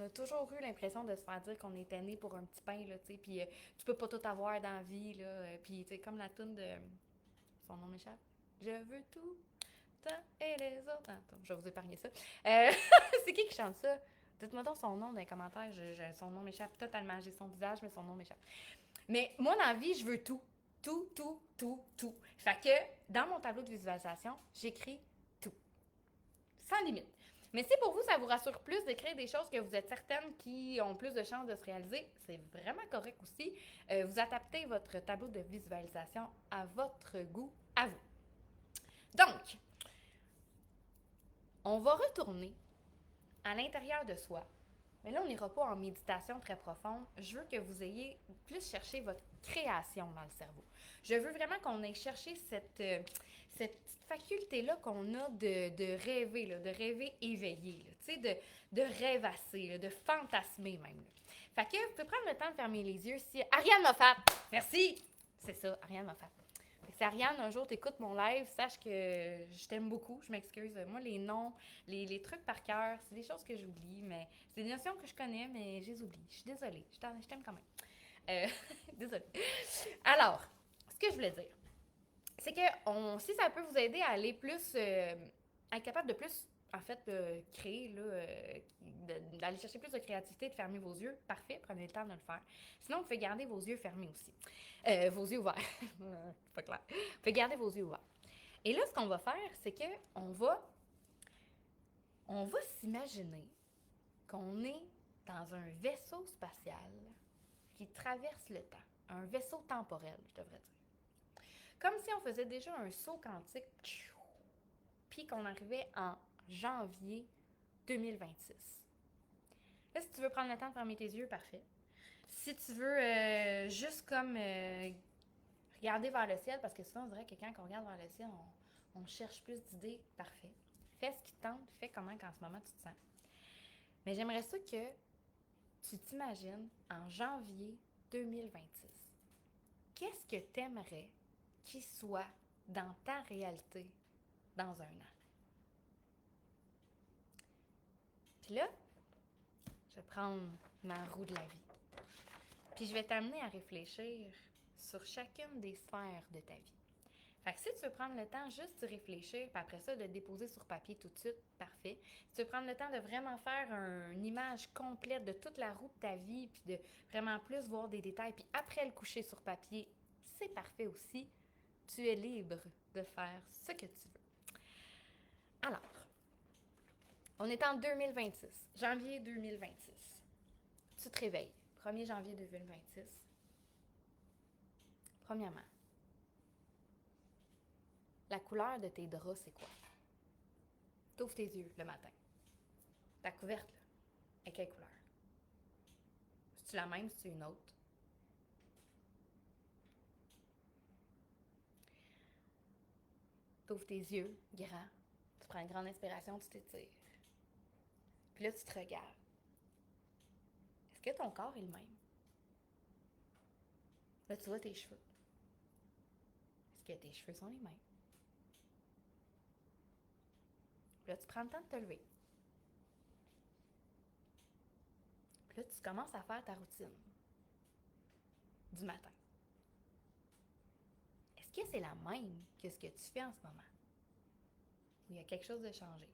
a toujours eu l'impression de se faire dire qu'on était né pour un petit pain, là, tu sais, puis tu peux pas tout avoir dans la vie, là, puis tu sais, comme la toune de... Son nom m'échappe. Je veux tout, tant et les autres. Attends, je vais vous épargner ça. C'est qui chante ça? Dites-moi donc son nom dans les commentaires. Son nom m'échappe totalement. J'ai son visage, mais son nom m'échappe. Mais moi, dans la vie, je veux tout. Tout, tout, tout, tout. Fait que dans mon tableau de visualisation, j'écris tout. Sans limite. Mais si pour vous, ça vous rassure plus d'écrire des choses que vous êtes certaines qui ont plus de chances de se réaliser, c'est vraiment correct aussi. Vous adaptez votre tableau de visualisation à votre goût, à vous. Donc, on va retourner à l'intérieur de soi. Mais là, on n'ira pas en méditation très profonde. Je veux que vous ayez plus cherché votre création dans le cerveau. Je veux vraiment qu'on ait cherché cette petite faculté-là qu'on a de rêver, là, de rêver éveillé, là, de rêvasser, là, de fantasmer même. Là. Fait que vous pouvez prendre le temps de fermer les yeux si... Ariane Moffat! Merci! C'est ça, Ariane Moffat. Si Ariane, un jour, t'écoutes mon live, sache que je t'aime beaucoup, je m'excuse. Moi, les noms, les trucs par cœur, c'est des choses que j'oublie, mais c'est des notions que je connais, mais je les oublie. Je suis désolée, je t'aime quand même. Désolée. Alors, ce que je voulais dire, c'est que si ça peut vous aider à aller plus, à être capable de plus, en fait, créer, là, d'aller chercher plus de créativité, de fermer vos yeux, parfait, prenez le temps de le faire. Sinon, vous pouvez garder vos yeux fermés aussi. Vos yeux ouverts. C'est pas clair. Vous pouvez garder vos yeux ouverts. Et là, ce qu'on va faire, c'est qu'on va s'imaginer qu'on est dans un vaisseau spatial qui traverse le temps. Un vaisseau temporel, je devrais dire. Comme si on faisait déjà un saut quantique, puis qu'on arrivait en janvier 2026. Là, si tu veux prendre le temps de fermer tes yeux, parfait. Si tu veux juste comme regarder vers le ciel, parce que souvent on dirait que quand on regarde vers le ciel, on cherche plus d'idées, parfait. Fais ce qui te tente, fais comment qu'en ce moment tu te sens. Mais j'aimerais ça que tu t'imagines en janvier 2026. Qu'est-ce que tu aimerais qu'il soit dans ta réalité dans un an? Puis là, je vais prendre ma roue de la vie. Puis je vais t'amener à réfléchir sur chacune des sphères de ta vie. Fait que si tu veux prendre le temps juste de réfléchir, puis après ça, de le déposer sur papier tout de suite, parfait. Si tu veux prendre le temps de vraiment faire une image complète de toute la roue de ta vie, puis de vraiment plus voir des détails, puis après le coucher sur papier, c'est parfait aussi. Tu es libre de faire ce que tu veux. Alors, on est en 2026, janvier 2026. Tu te réveilles, 1er janvier 2026. Premièrement, la couleur de tes draps, c'est quoi? T'ouvres tes yeux le matin. Ta couverte, là, est quelle couleur? C'est-tu la même, c'est-tu une autre? T'ouvres tes yeux, grands. Tu prends une grande inspiration, tu t'étires. Puis là, tu te regardes. Est-ce que ton corps est le même? Là, tu vois tes cheveux. Est-ce que tes cheveux sont les mêmes? Puis là, tu prends le temps de te lever. Puis là, tu commences à faire ta routine du matin. Est-ce que c'est la même que ce que tu fais en ce moment? Ou il y a quelque chose de changé?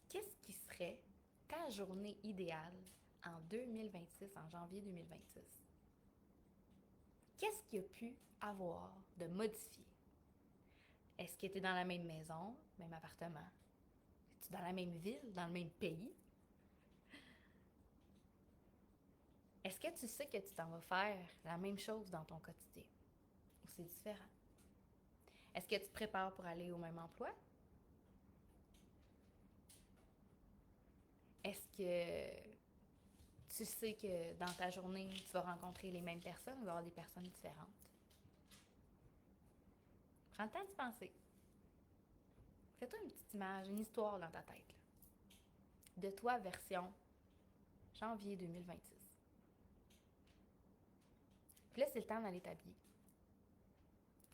Qu'est-ce qui serait ta journée idéale en 2026, en janvier 2026? Qu'est-ce qu'il y a pu avoir de modifié? Est-ce que tu es dans la même maison, même appartement? Es-tu dans la même ville, dans le même pays? Est-ce que tu sais que tu t'en vas faire la même chose dans ton quotidien? Ou c'est différent? Est-ce que tu te prépares pour aller au même emploi? Est-ce que tu sais que dans ta journée, tu vas rencontrer les mêmes personnes ou il va y avoir des personnes différentes? Prends le temps d'y penser. Fais-toi une petite image, une histoire dans ta tête. Là. De toi, version janvier 2026. Puis là, c'est le temps d'aller t'habiller.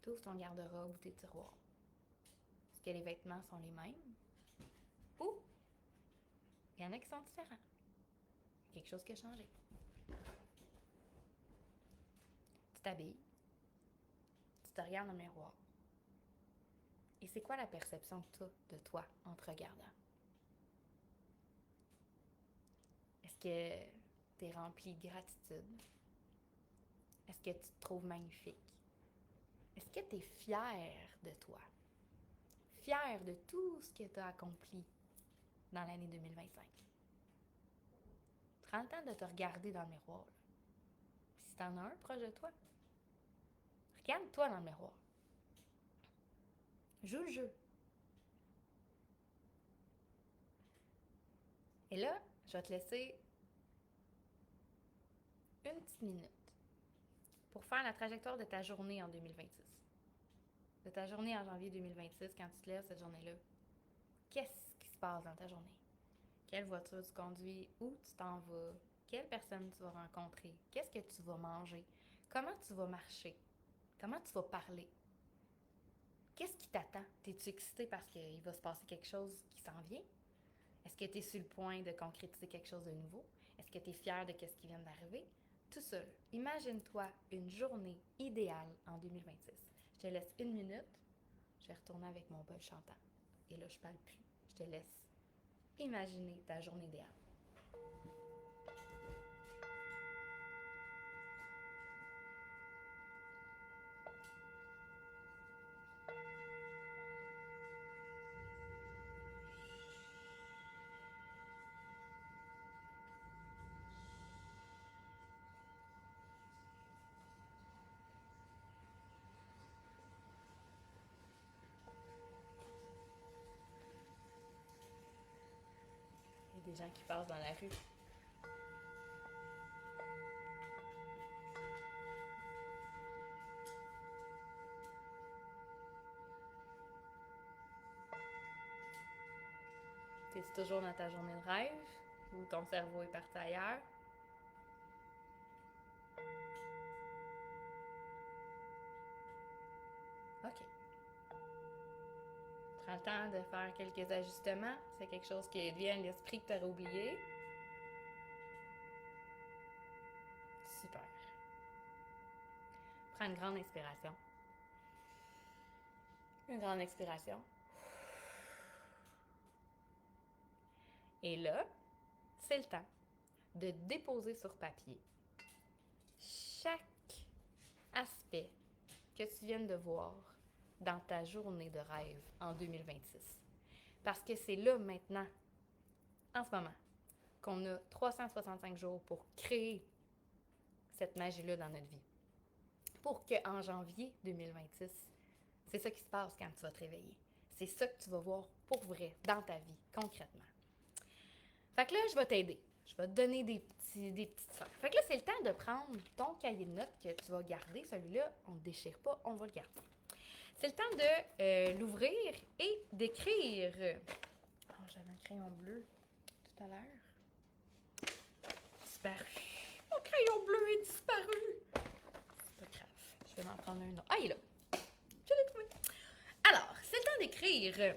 Tu ouvres ton garde-robe ou tes tiroirs. que les vêtements sont les mêmes? Ou il y en a qui sont différents? Quelque chose qui a changé. Tu t'habilles, tu te regardes dans le miroir. Et c'est quoi la perception que tu as de toi en te regardant? Est-ce que tu es rempli de gratitude? Est-ce que tu te trouves magnifique? Est-ce que tu es fier de toi? Fier de tout ce que tu as accompli dans l'année 2025? Prends le temps de te regarder dans le miroir. Puis si tu en as un proche de toi, regarde-toi dans le miroir. Joue le jeu. Et là, je vais te laisser une petite minute pour faire la trajectoire de ta journée en 2026. De ta journée en janvier 2026, quand tu te lèves cette journée-là, qu'est-ce qui se passe dans ta journée? Quelle voiture tu conduis? Où tu t'en vas? Quelle personne tu vas rencontrer? Qu'est-ce que tu vas manger? Comment tu vas marcher? Comment tu vas parler? Qu'est-ce qui t'attend? Es-tu excité parce qu'il va se passer quelque chose qui s'en vient? Est-ce que tu es sur le point de concrétiser quelque chose de nouveau? Est-ce que tu es fier de ce qui vient d'arriver? Tout seul. Imagine-toi une journée idéale en 2026. Je te laisse une minute. Je vais retourner avec mon bol chantant. Et là, je parle plus. Je te laisse imaginer ta journée idéale. Il y a des gens qui passent dans la rue. T'es toujours dans ta journée de rêve ou ton cerveau est parti ailleurs? OK. Prends le temps de faire quelques ajustements. C'est quelque chose qui vient à l'esprit que tu aurais oublié. Super. Prends une grande inspiration. Une grande expiration. Et là, c'est le temps de déposer sur papier chaque aspect que tu viennes de voir dans ta journée de rêve en 2026. Parce que c'est là maintenant, en ce moment, qu'on a 365 jours pour créer cette magie-là dans notre vie. Pour qu'en janvier 2026, c'est ça qui se passe quand tu vas te réveiller. C'est ça que tu vas voir pour vrai dans ta vie, concrètement. Fait que là, je vais t'aider. Je vais te donner des petites affaires. Fait que là, c'est le temps de prendre ton cahier de notes que tu vas garder. Celui-là, on ne le déchire pas, on va le garder. C'est le temps de l'ouvrir et d'écrire. Oh, j'avais un crayon bleu tout à l'heure. Disparu. Mon crayon bleu est disparu. C'est pas grave. Je vais m'en prendre un autre. Ah, il est là. Je l'ai trouvé. Alors, c'est le temps d'écrire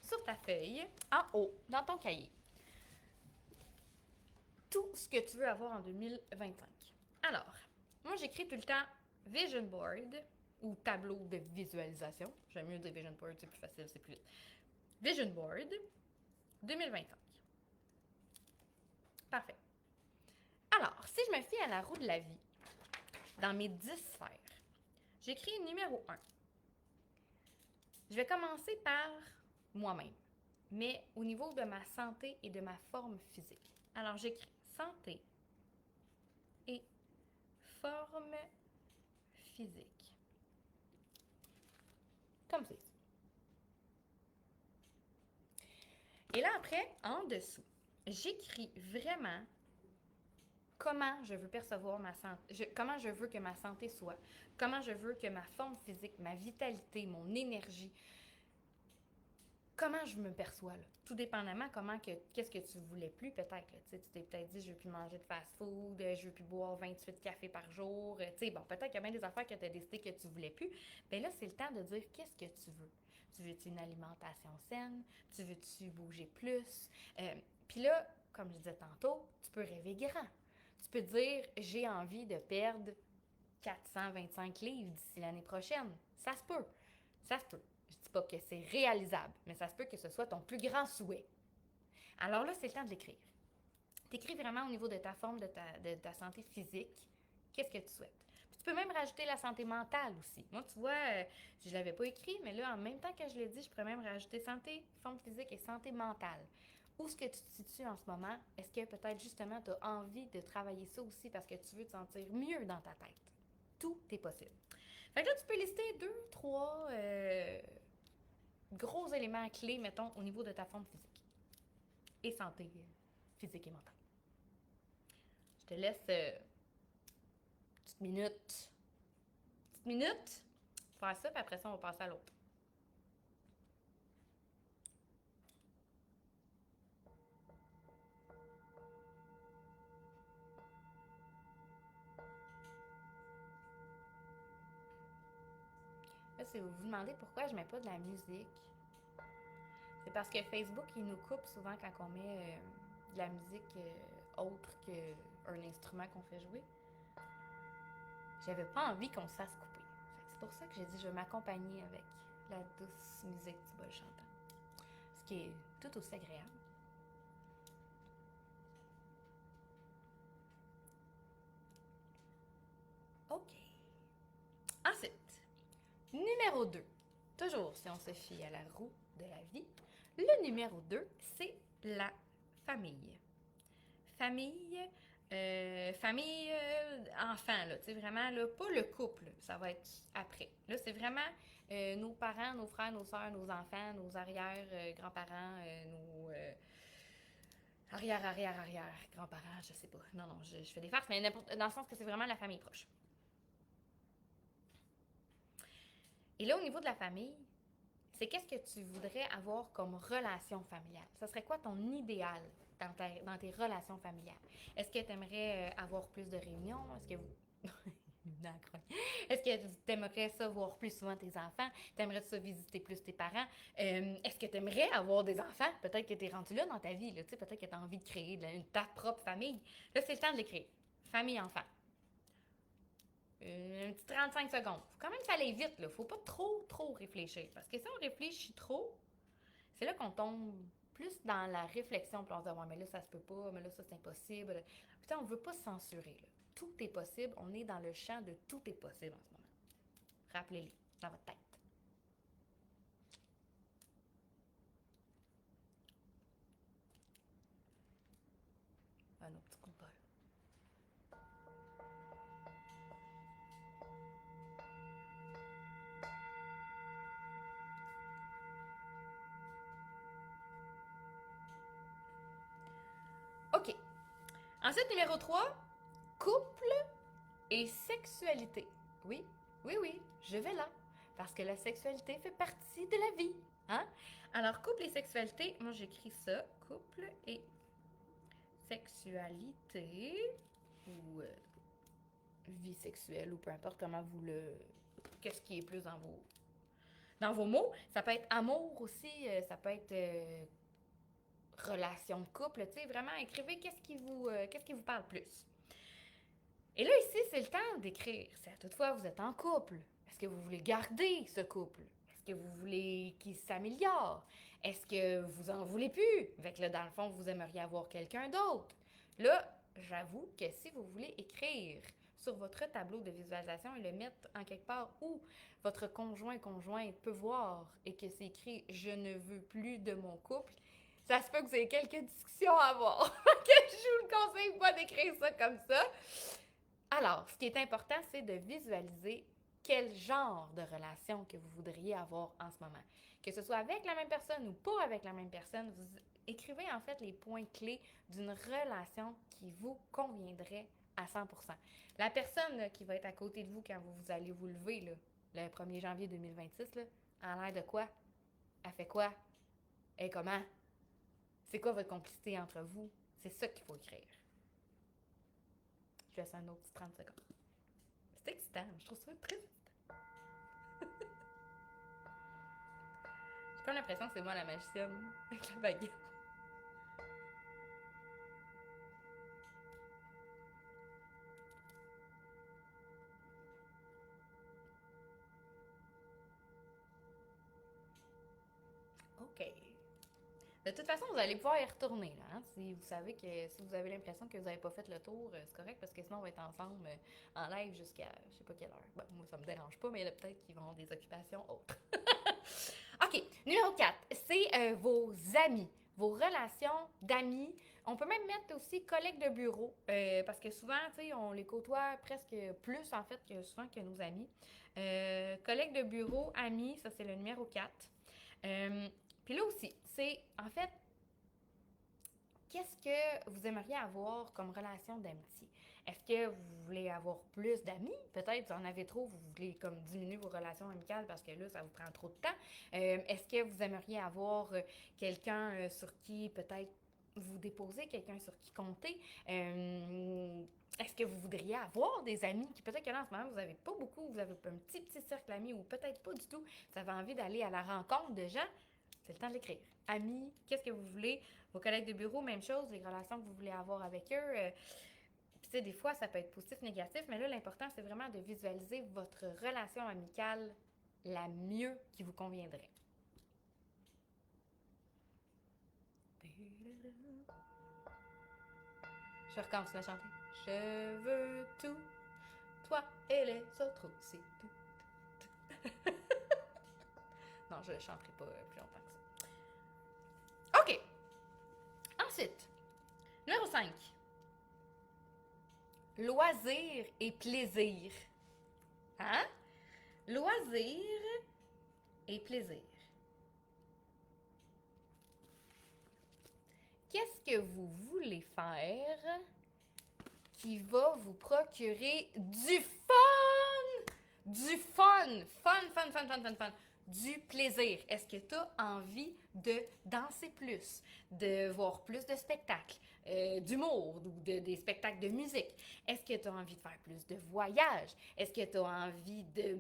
sur ta feuille, en haut, dans ton cahier, tout ce que tu veux avoir en 2025. Alors, moi, j'écris tout le temps Vision Board ou tableau de visualisation. J'aime mieux dire Vision Board, c'est plus facile, c'est plus vite. Vision Board 2025. Parfait. Alors, si je me fie à la roue de la vie, dans mes 10 sphères, j'écris numéro 1. Je vais commencer par moi-même, mais au niveau de ma santé et de ma forme physique. Alors, j'écris santé et forme physique. Comme ça. Et là, après, en dessous, j'écris vraiment comment je veux percevoir ma santé, comment je veux que ma santé soit, comment je veux que ma forme physique, ma vitalité, mon énergie, comment je me perçois, là. Tout dépendamment qu'est-ce que tu voulais plus, peut-être. Tu t'es peut-être dit, je veux plus manger de fast-food, je veux plus boire 28 cafés par jour. Bon, peut-être qu'il y a bien des affaires que tu as décidé que tu voulais plus. Bien là, c'est le temps de dire qu'est-ce que tu veux. Tu veux-tu une alimentation saine? Tu veux-tu bouger plus? Puis là, comme je disais tantôt, tu peux rêver grand. Tu peux dire, j'ai envie de perdre 425 livres d'ici l'année prochaine. Ça se peut. Ça se peut. Je dis pas que c'est réalisable, mais ça se peut que ce soit ton plus grand souhait. Alors là, c'est le temps de l'écrire. T'écris vraiment au niveau de ta forme, de ta santé physique. Qu'est-ce que tu souhaites? Puis tu peux même rajouter la santé mentale aussi. Moi, tu vois, je ne l'avais pas écrit, mais là, en même temps que je l'ai dit, je pourrais même rajouter santé, forme physique et santé mentale. Où est-ce que tu te situes en ce moment? Est-ce que peut-être justement tu as envie de travailler ça aussi parce que tu veux te sentir mieux dans ta tête? Tout est possible. Fait que là, tu peux lister 2, 3 gros éléments clés, mettons, au niveau de ta forme physique et santé physique et mentale. Je te laisse petite minute pour faire ça, puis après ça, on va passer à l'autre. Là, si vous vous demandez pourquoi je mets pas de la musique, c'est parce que Facebook, il nous coupe souvent quand on met de la musique autre qu'un instrument qu'on fait jouer. J'avais pas envie qu'on se fasse couper. C'est pour ça que j'ai dit je vais m'accompagner avec la douce musique du bol chantant. Ce qui est tout aussi agréable. OK. Ensuite, numéro 2. Toujours si on se fie à la roue de la vie, le numéro 2, c'est la famille. Famille, enfant, là, tu sais, vraiment, là, pas le couple, ça va être après. Là, c'est vraiment nos parents, nos frères, nos soeurs, nos enfants, nos arrière-grands-parents, nos arrière-grands-parents, je sais pas. Non, non, je fais des farces, mais dans le sens que c'est vraiment la famille proche. Et là, au niveau de la famille, c'est qu'est-ce que tu voudrais avoir comme relation familiale? Ça serait quoi ton idéal dans tes relations familiales? Est-ce que tu aimerais avoir plus de réunions? Est-ce que vous... Est-ce que tu aimerais ça voir plus souvent tes enfants? T'aimerais ça visiter plus tes parents? Est-ce que tu aimerais avoir des enfants? Peut-être que tu es rendu là dans ta vie. Là, peut-être que tu as envie de créer ta propre famille. Là, c'est le temps de l'écrire. Famille-enfant. Un petit 35 secondes. Faut quand même que ça aille vite, là. Faut pas trop réfléchir. Parce que si on réfléchit trop, c'est là qu'on tombe plus dans la réflexion. Puis on se dit, ouais, mais là, ça se peut pas. Mais là, ça, c'est impossible. Putain, on veut pas se censurer, là. Tout est possible. On est dans le champ de tout est possible en ce moment. Rappelez-les dans votre tête. Un autre petit coup de bol. OK. Ensuite, numéro 3, couple et sexualité. Oui, oui, je vais là. Parce que la sexualité fait partie de la vie. Hein? Alors, couple et sexualité, moi j'écris ça. Couple et sexualité. Ou vie sexuelle, ou peu importe comment vous le. Qu'est-ce qui est plus dans vos mots. Ça peut être amour aussi, ça peut être relation de couple. Tu sais, vraiment, écrivez qu'est-ce qui vous parle plus. Et là, ici, c'est le temps d'écrire. Si toutefois vous êtes en couple, est-ce que vous voulez garder ce couple? Est-ce que vous voulez qu'il s'améliore? Est-ce que vous en voulez plus? Fait que là, dans le fond, vous aimeriez avoir quelqu'un d'autre. Là, j'avoue que si vous voulez écrire sur votre tableau de visualisation et le mettre en quelque part où votre conjointe peut voir et que c'est écrit « Je ne veux plus de mon couple », ça se peut que vous ayez quelques discussions à avoir. Que je vous le conseille pas d'écrire ça comme ça. Alors, ce qui est important, c'est de visualiser quel genre de relation que vous voudriez avoir en ce moment. Que ce soit avec la même personne ou pas avec la même personne, vous écrivez en fait les points clés d'une relation qui vous conviendrait à 100%. La personne là, qui va être à côté de vous quand vous allez vous lever là, le 1er janvier 2026, là, elle a l'air de quoi? Elle fait quoi? Et comment? C'est quoi votre complicité entre vous? C'est ça qu'il faut écrire. Je laisse un autre petit 30 secondes. C'est excitant, je trouve ça très excitant. comme l'impression que c'est moi la magicienne avec la baguette. OK. De toute façon, vous allez pouvoir y retourner, là. Hein? Si vous savez que si vous avez l'impression que vous n'avez pas fait le tour, c'est correct parce que sinon on va être ensemble en live jusqu'à je sais pas quelle heure. Bon, moi, ça me dérange pas, mais il y en a peut-être qui vont avoir des occupations autres. OK. Numéro 4, c'est vos amis, vos relations d'amis. On peut même mettre aussi collègues de bureau parce que souvent, tu sais, on les côtoie presque plus en fait que souvent que nos amis. Collègues de bureau, amis, ça c'est le numéro 4. Puis là aussi, c'est en fait, qu'est-ce que vous aimeriez avoir comme relation d'amitié? Est-ce que vous voulez avoir plus d'amis? Peut-être vous en avez trop, vous voulez comme diminuer vos relations amicales parce que là, ça vous prend trop de temps. Est-ce que vous aimeriez avoir quelqu'un sur qui peut-être vous déposer, quelqu'un sur qui compter? Est-ce que vous voudriez avoir des amis qui peut-être que là en ce moment vous n'avez pas beaucoup, vous avez un petit cercle d'amis ou peut-être pas du tout, vous avez envie d'aller à la rencontre de gens? C'est le temps de l'écrire. Amis, qu'est-ce que vous voulez? Vos collègues de bureau, même chose, les relations que vous voulez avoir avec eux. Puis, tu sais, des fois, ça peut être positif, négatif, mais là, l'important, c'est vraiment de visualiser votre relation amicale la mieux qui vous conviendrait. Je recommence à chanter. Je veux tout, toi et les autres aussi. Tout. Non, je ne chanterai pas plus longtemps que ça. OK. Ensuite, numéro 5. Loisir et plaisir. Hein? Loisir et plaisir. Qu'est-ce que vous voulez faire qui va vous procurer du fun? Du fun! Fun. Du plaisir. Est-ce que tu as envie de danser plus, de voir plus de spectacles, d'humour ou des spectacles de musique? Est-ce que tu as envie de faire plus de voyages? Est-ce que tu as envie de...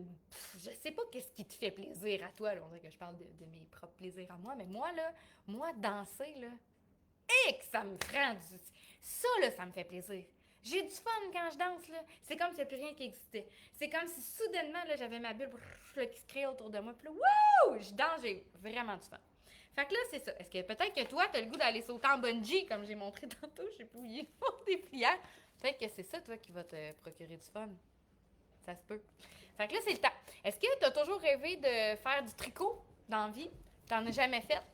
je sais pas qu'est-ce qui te fait plaisir à toi. Là, on dirait que je parle de mes propres plaisirs à moi, mais moi, là, danser, là, et que ça me prend du... Ça, là, ça me fait plaisir. J'ai du fun quand je danse, là. C'est comme s'il n'y a plus rien qui existait. C'est comme si soudainement, là, j'avais ma bulle là, qui se crée autour de moi. Puis là, wouh! Je danse, j'ai vraiment du fun. Fait que là, c'est ça. Est-ce que peut-être que toi, t'as le goût d'aller sauter en bungee, comme j'ai montré tantôt, je sais pas où il est, mon dépliant. Peut-être que c'est ça, toi, qui va te procurer du fun. Ça se peut. Fait que là, c'est le temps. Est-ce que t'as toujours rêvé de faire du tricot dans la vie? T'en as jamais fait?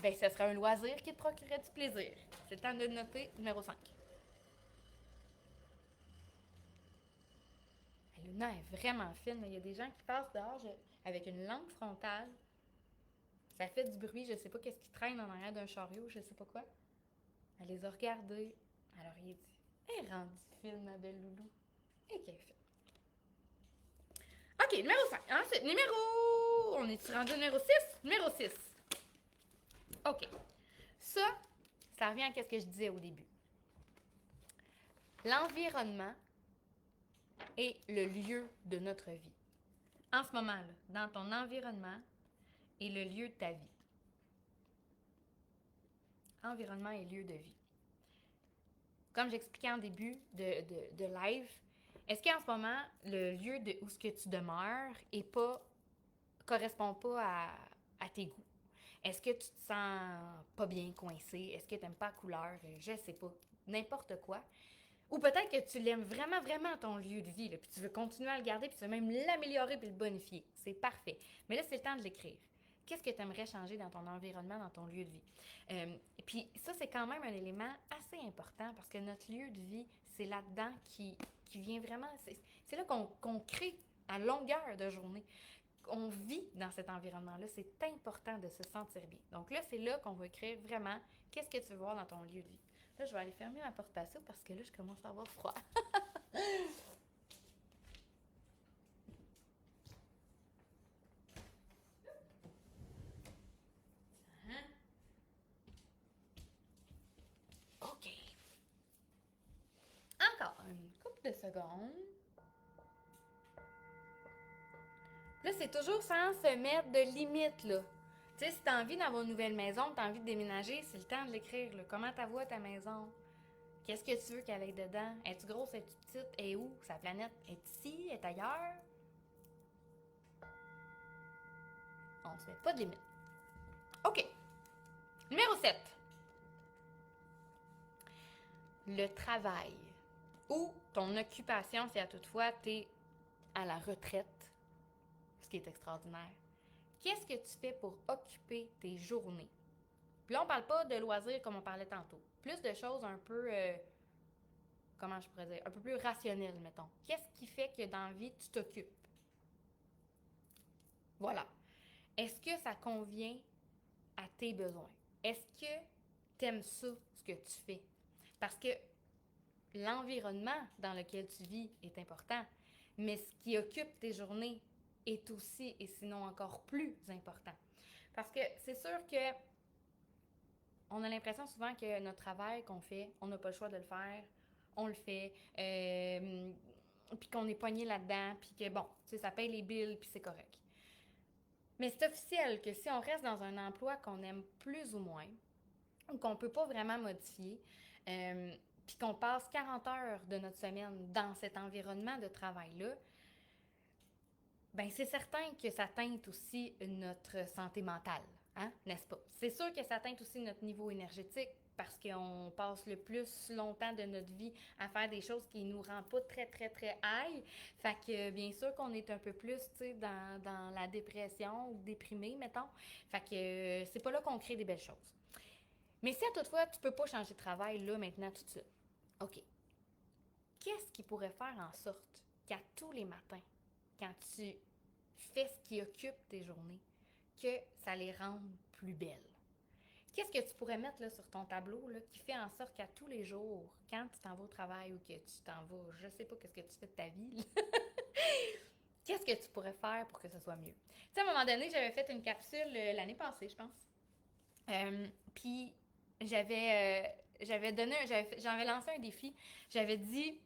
Ben, ce serait un loisir qui te procurerait du plaisir. C'est le temps de noter numéro 5. Luna est vraiment fine. Il y a des gens qui passent dehors avec une lampe frontale. Ça fait du bruit. Je sais pas qu'est-ce qui traîne en arrière d'un chariot, je sais pas quoi. Elle les a regardés. Alors, il dit, elle est rendue fine, ma belle loulou. Et qu'elle est fine. OK, numéro 5. Ensuite, on est rendu au numéro 6? Numéro 6. OK. Ça revient à ce que je disais au début. L'environnement est le lieu de notre vie. En ce moment, là, dans ton environnement est le lieu de ta vie. Environnement et lieu de vie. Comme j'expliquais en début de live, est-ce qu'en ce moment, le lieu où ce que tu demeures correspond pas à tes goûts? Est-ce que tu te sens pas bien coincé? Est-ce que tu n'aimes pas la couleur? Je sais pas. N'importe quoi. Ou peut-être que tu l'aimes vraiment, vraiment ton lieu de vie, là, puis tu veux continuer à le garder, puis tu veux même l'améliorer puis le bonifier. C'est parfait. Mais là, c'est le temps de l'écrire. Qu'est-ce que tu aimerais changer dans ton environnement, dans ton lieu de vie? Et puis ça, c'est quand même un élément assez important parce que notre lieu de vie, c'est là-dedans qui vient vraiment... C'est là qu'on crée à longueur de journée. On vit dans cet environnement-là. C'est important de se sentir bien. Donc là, c'est là qu'on va écrire vraiment qu'est-ce que tu veux voir dans ton lieu de vie. Là, je vais aller fermer ma porte patio parce que là, je commence à avoir froid. OK. Encore une couple de secondes. Là, c'est toujours sans se mettre de limite, là. Tu sais, si t'as envie d'avoir une nouvelle maison, t'as envie de déménager, c'est le temps de l'écrire. Là. Comment ta voix ta maison? Qu'est-ce que tu veux qu'elle ait dedans? Es-tu grosse? Es-tu petite? Est où? Sa planète? Est ici? Est ailleurs? On se met pas de limite. OK. Numéro 7. Le travail. Ou ton occupation, si à toutefois t'es à la retraite, ce qui est extraordinaire. Qu'est-ce que tu fais pour occuper tes journées? Puis là, on parle pas de loisirs comme on parlait tantôt. Plus de choses un peu, comment je pourrais dire, un peu plus rationnelles, mettons. Qu'est-ce qui fait que dans la vie, tu t'occupes? Voilà. Est-ce que ça convient à tes besoins? Est-ce que tu aimes ça, ce que tu fais? Parce que l'environnement dans lequel tu vis est important, mais ce qui occupe tes journées est aussi, et sinon encore plus important. Parce que c'est sûr que on a l'impression souvent que notre travail qu'on fait, on n'a pas le choix de le faire, on le fait, puis qu'on est pogné là-dedans, puis que bon, tu sais, ça paye les billes, puis c'est correct. Mais c'est officiel que si on reste dans un emploi qu'on aime plus ou moins, ou qu'on ne peut pas vraiment modifier, puis qu'on passe 40 heures de notre semaine dans cet environnement de travail-là, ben c'est certain que ça teinte aussi notre santé mentale, hein, n'est-ce pas? C'est sûr que ça teinte aussi notre niveau énergétique parce qu'on passe le plus longtemps de notre vie à faire des choses qui nous rendent pas très, très, très high. Fait que bien sûr qu'on est un peu plus, tu sais, dans la dépression ou déprimé, mettons. Fait que c'est pas là qu'on crée des belles choses. Mais si à toutefois, tu peux pas changer de travail là, maintenant, tout de suite. OK. Qu'est-ce qui pourrait faire en sorte qu'à tous les matins, quand tu fais ce qui occupe tes journées, que ça les rende plus belles? Qu'est-ce que tu pourrais mettre là, sur ton tableau là, qui fait en sorte qu'à tous les jours, quand tu t'en vas au travail ou que tu t'en vas, je sais pas qu'est-ce que tu fais de ta vie, qu'est-ce que tu pourrais faire pour que ce soit mieux? Tu sais, à un moment donné, j'avais fait une capsule l'année passée, je pense. Puis j'avais lancé un défi. J'avais dit,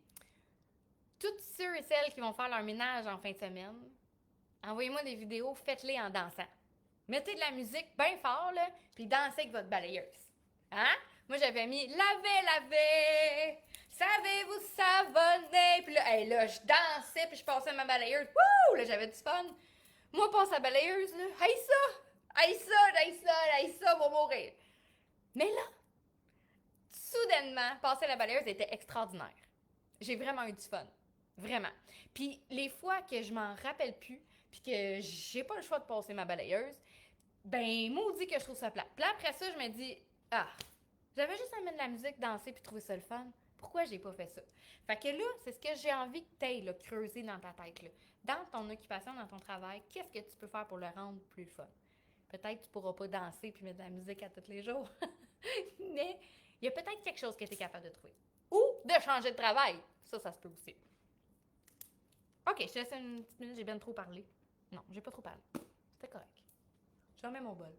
toutes ceux et celles qui vont faire leur ménage en fin de semaine, envoyez-moi des vidéos, faites-les en dansant. Mettez de la musique bien fort, là, puis dansez avec votre balayeuse. Hein? Moi, j'avais mis laver, savez-vous savonner? Puis là, hey, là, je dansais, puis je passais ma balayeuse. Wouh! Là, j'avais du fun. Moi, passe la balayeuse, là. Hey ça! Hey ça! Hey ça! Hey ça! Va mourir. Mais là, soudainement, passer la balayeuse était extraordinaire. J'ai vraiment eu du fun. Vraiment. Puis les fois que je m'en rappelle plus, puis que j'ai pas le choix de passer ma balayeuse, ben, maudit que je trouve ça plat. Puis après ça, je me dis, ah, j'avais juste à mettre de la musique, danser, puis trouver ça le fun. Pourquoi j'ai pas fait ça? Fait que là, c'est ce que j'ai envie que t'ailles, là, creuser dans ta tête, là. Dans ton occupation, dans ton travail, qu'est-ce que tu peux faire pour le rendre plus fun? Peut-être que tu pourras pas danser puis mettre de la musique à tous les jours. Mais il y a peut-être quelque chose que tu es capable de trouver. Ou de changer de travail. Ça se peut aussi. OK, je te laisse une petite minute, j'ai bien trop parlé. Non, j'ai pas trop parlé. C'était correct. Je remets mon bol.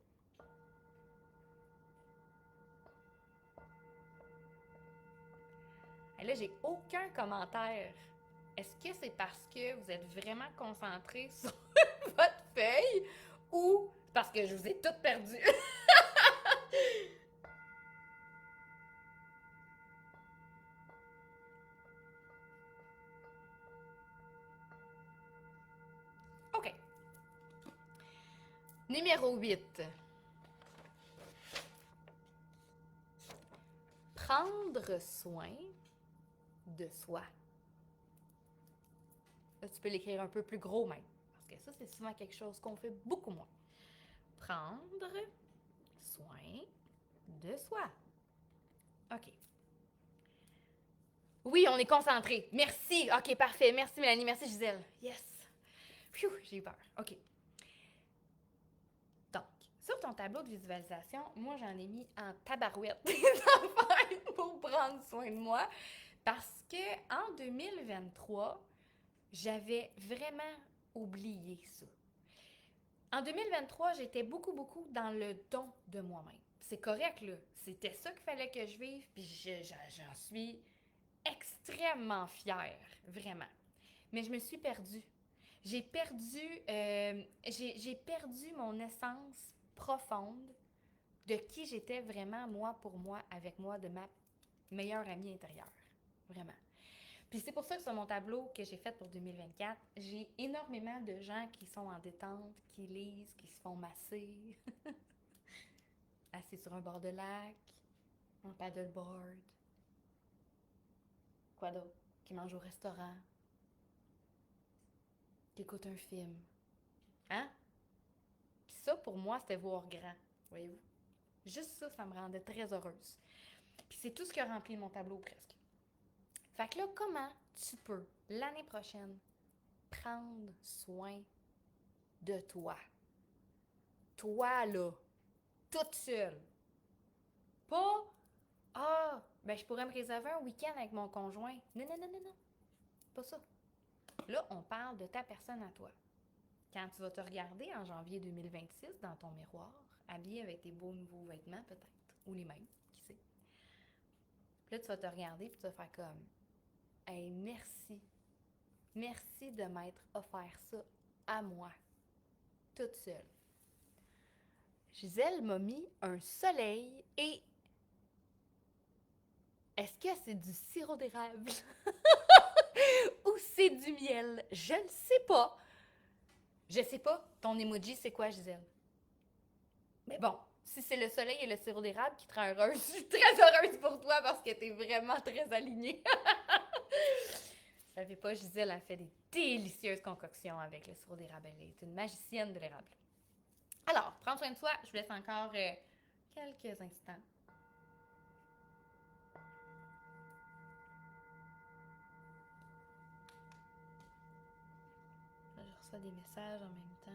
Et là, j'ai aucun commentaire. Est-ce que c'est parce que vous êtes vraiment concentré sur votre feuille ou parce que je vous ai toutes perdues? OK. Numéro 8. Prendre soin de soi. Là, tu peux l'écrire un peu plus gros même. Parce que ça, c'est souvent quelque chose qu'on fait beaucoup moins. Prendre soin de soi. OK. Oui, on est concentré. Merci. OK, parfait. Merci, Mélanie. Merci, Gisèle. Yes. Pfiou, j'ai eu peur. OK. Donc, sur ton tableau de visualisation, moi, j'en ai mis en tabarouette des affaires pour prendre soin de moi. Parce que en 2023, j'avais vraiment oublié ça. En 2023, j'étais beaucoup, beaucoup dans le don de moi-même. C'est correct, là. C'était ça qu'il fallait que je vive, puis j'en suis extrêmement fière, vraiment. Mais je me suis perdue. J'ai perdu mon essence, profonde de qui j'étais vraiment, moi, pour moi, avec moi, de ma meilleure amie intérieure. Vraiment. Puis c'est pour ça que sur mon tableau que j'ai fait pour 2024, j'ai énormément de gens qui sont en détente, qui lisent, qui se font masser, assis sur un bord de lac, en paddleboard. Quoi d'autre? Qui mangent au restaurant, qui écoutent un film. Hein? Puis ça, pour moi, c'était voir grand, voyez-vous. Juste ça, ça me rendait très heureuse. Puis c'est tout ce qui a rempli mon tableau presque. Fait que là, comment tu peux, l'année prochaine, prendre soin de toi? Toi, là, toute seule. Pas, ben je pourrais me réserver un week-end avec mon conjoint. Non, non, non, non, non. Pas ça. Là, on parle de ta personne à toi. Quand tu vas te regarder en janvier 2026 dans ton miroir, habillé avec tes beaux nouveaux vêtements peut-être, ou les mêmes, qui sait. Puis là, tu vas te regarder et tu vas faire comme, hey, merci. Merci de m'être offert ça à moi, toute seule. Gisèle m'a mis un soleil et est-ce que c'est du sirop d'érable ou c'est du miel? Je ne sais pas. Je sais pas. Ton emoji, c'est quoi, Gisèle? Mais bon, si c'est le soleil et le sirop d'érable qui te rend heureuse, je suis très heureuse pour toi parce que t'es vraiment très alignée. Je savais pas, Gisèle a fait des délicieuses concoctions avec le sirop d'érable. Elle est une magicienne de l'érable. Alors, prends soin de toi. Je vous laisse encore quelques instants. Là, je reçois des messages en même temps.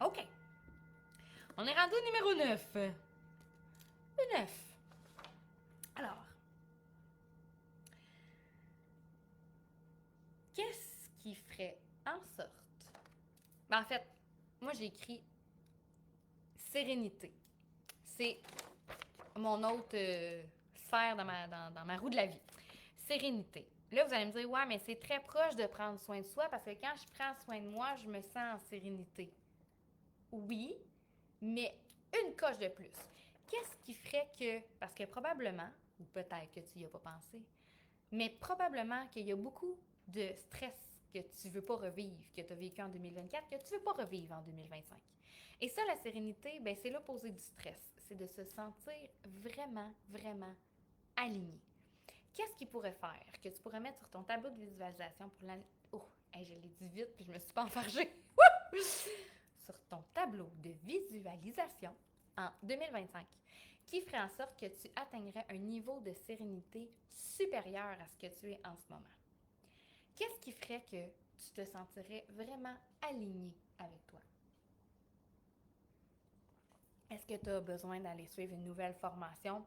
OK. On est rendu au numéro 9. Le 9. Alors, qu'est-ce qui ferait en sorte... Ben, en fait, moi, j'ai écrit sérénité. C'est mon autre sphère dans ma roue de la vie. Sérénité. Là, vous allez me dire, ouais, mais c'est très proche de prendre soin de soi parce que quand je prends soin de moi, je me sens en sérénité. Oui, mais une coche de plus. Qu'est-ce qui ferait que, parce que probablement, ou peut-être que tu n'y as pas pensé, mais probablement qu'il y a beaucoup de stress que tu ne veux pas revivre, que tu as vécu en 2024, que tu ne veux pas revivre en 2025. Et ça, la sérénité, ben, c'est l'opposé du stress. C'est de se sentir vraiment, vraiment aligné. Qu'est-ce qui pourrait faire que tu pourrais mettre sur ton tableau de visualisation pour l'année... Oh, hey, je l'ai dit vite puis je me suis pas enfargée. Sur ton tableau de visualisation en 2025, qui ferait en sorte que tu atteindrais un niveau de sérénité supérieur à ce que tu es en ce moment. Qu'est-ce qui ferait que tu te sentirais vraiment aligné avec toi? Est-ce que tu as besoin d'aller suivre une nouvelle formation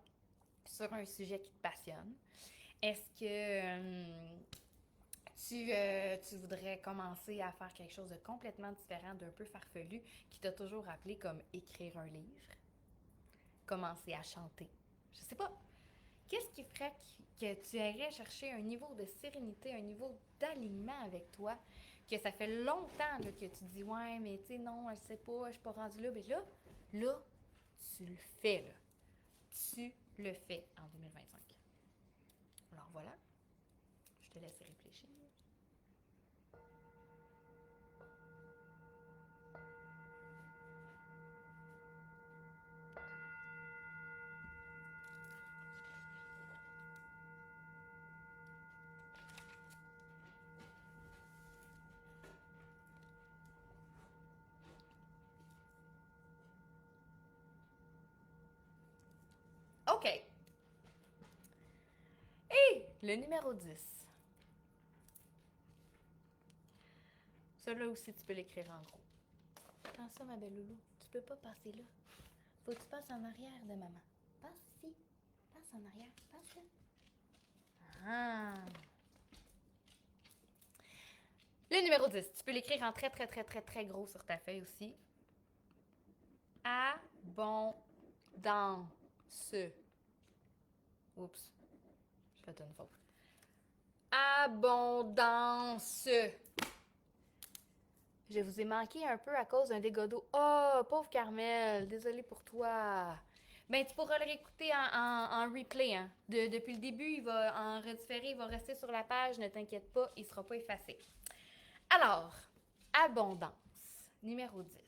sur un sujet qui te passionne? Est-ce que tu voudrais commencer à faire quelque chose de complètement différent, d'un peu farfelu, qui t'a toujours rappelé comme écrire un livre? Commencer à chanter? Je sais pas. Qu'est-ce qui ferait que tu irais chercher un niveau de sérénité, un niveau d'alignement avec toi, que ça fait longtemps là, que tu dis « Ouais, mais tu sais, non, je sais pas, je suis pas rendue là. » Mais là, tu le fais, là. Tu le fais en 2025. Alors voilà, je te laisse réfléchir. OK. Et le numéro 10. Celui-là aussi, tu peux l'écrire en gros. Prends ça, ma belle loulou. Tu peux pas passer là. Faut que tu passes en arrière de maman. Passe ici. Passe en arrière. Passe là. Ah. Le numéro 10. Tu peux l'écrire en très, très, très, très, très gros sur ta feuille aussi. Oups, j'ai fait une faute. Abondance. Je vous ai manqué un peu à cause d'un dégât d'eau. Oh, pauvre Carmel, désolée pour toi. Ben, tu pourras le réécouter en replay. Hein. Depuis le début, il va en redifférer, il va rester sur la page, ne t'inquiète pas, il ne sera pas effacé. Alors, abondance, numéro 10.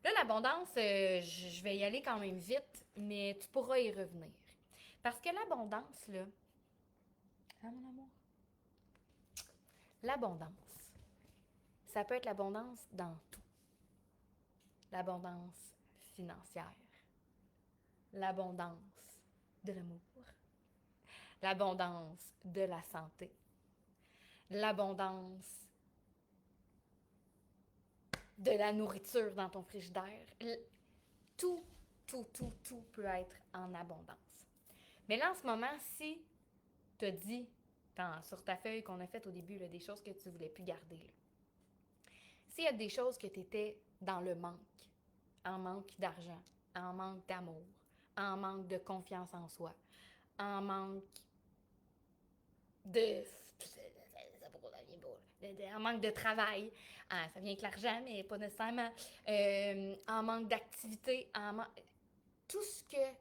Là, l'abondance, je vais y aller quand même vite, mais tu pourras y revenir. Parce que l'abondance, là... Ah, mon amour? L'abondance, ça peut être l'abondance dans tout. L'abondance financière, l'abondance de l'amour, l'abondance de la santé, l'abondance de la nourriture dans ton frigidaire. Tout, tout peut être en abondance. Mais là, en ce moment, si tu as dit sur ta feuille qu'on a faite au début, là, des choses que tu ne voulais plus garder, là. S'il y a des choses que tu étais dans le manque, en manque d'argent, en manque d'amour, en manque de confiance en soi, en manque de... en manque de travail, ça vient avec l'argent, mais pas nécessairement, en manque d'activité, tout ce que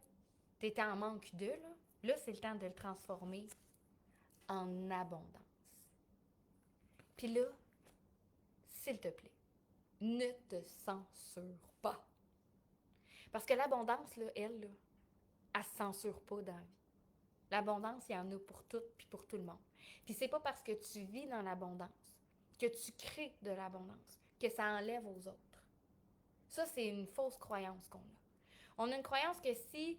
tu étais en manque de, là c'est le temps de le transformer en abondance. Puis là, s'il te plaît, ne te censure pas. Parce que l'abondance, là, elle se censure pas dans la vie. L'abondance, il y en a pour toutes puis pour tout le monde. Puis c'est pas parce que tu vis dans l'abondance, que tu crées de l'abondance, que ça enlève aux autres. Ça, c'est une fausse croyance qu'on a. On a une croyance que si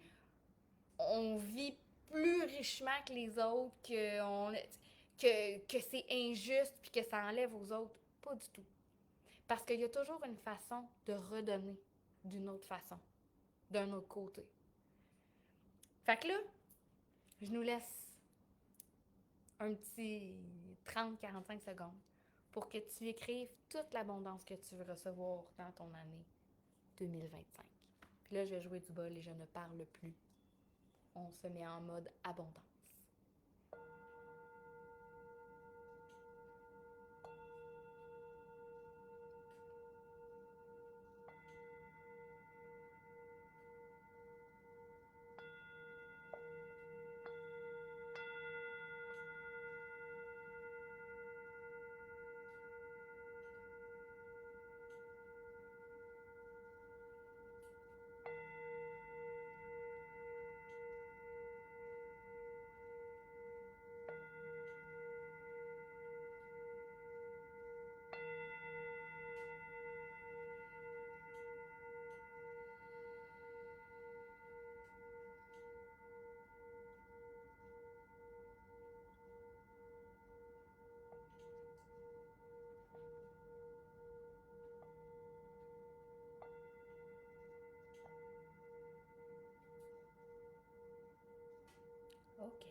on vit plus richement que les autres, que c'est injuste puis que ça enlève aux autres, pas du tout. Parce qu'il y a toujours une façon de redonner d'une autre façon, d'un autre côté. Fait que là, je nous laisse un petit 30-45 secondes pour que tu écrives toute l'abondance que tu veux recevoir dans ton année 2025. Puis là, je vais jouer du bol et je ne parle plus. On se met en mode abondance. OK.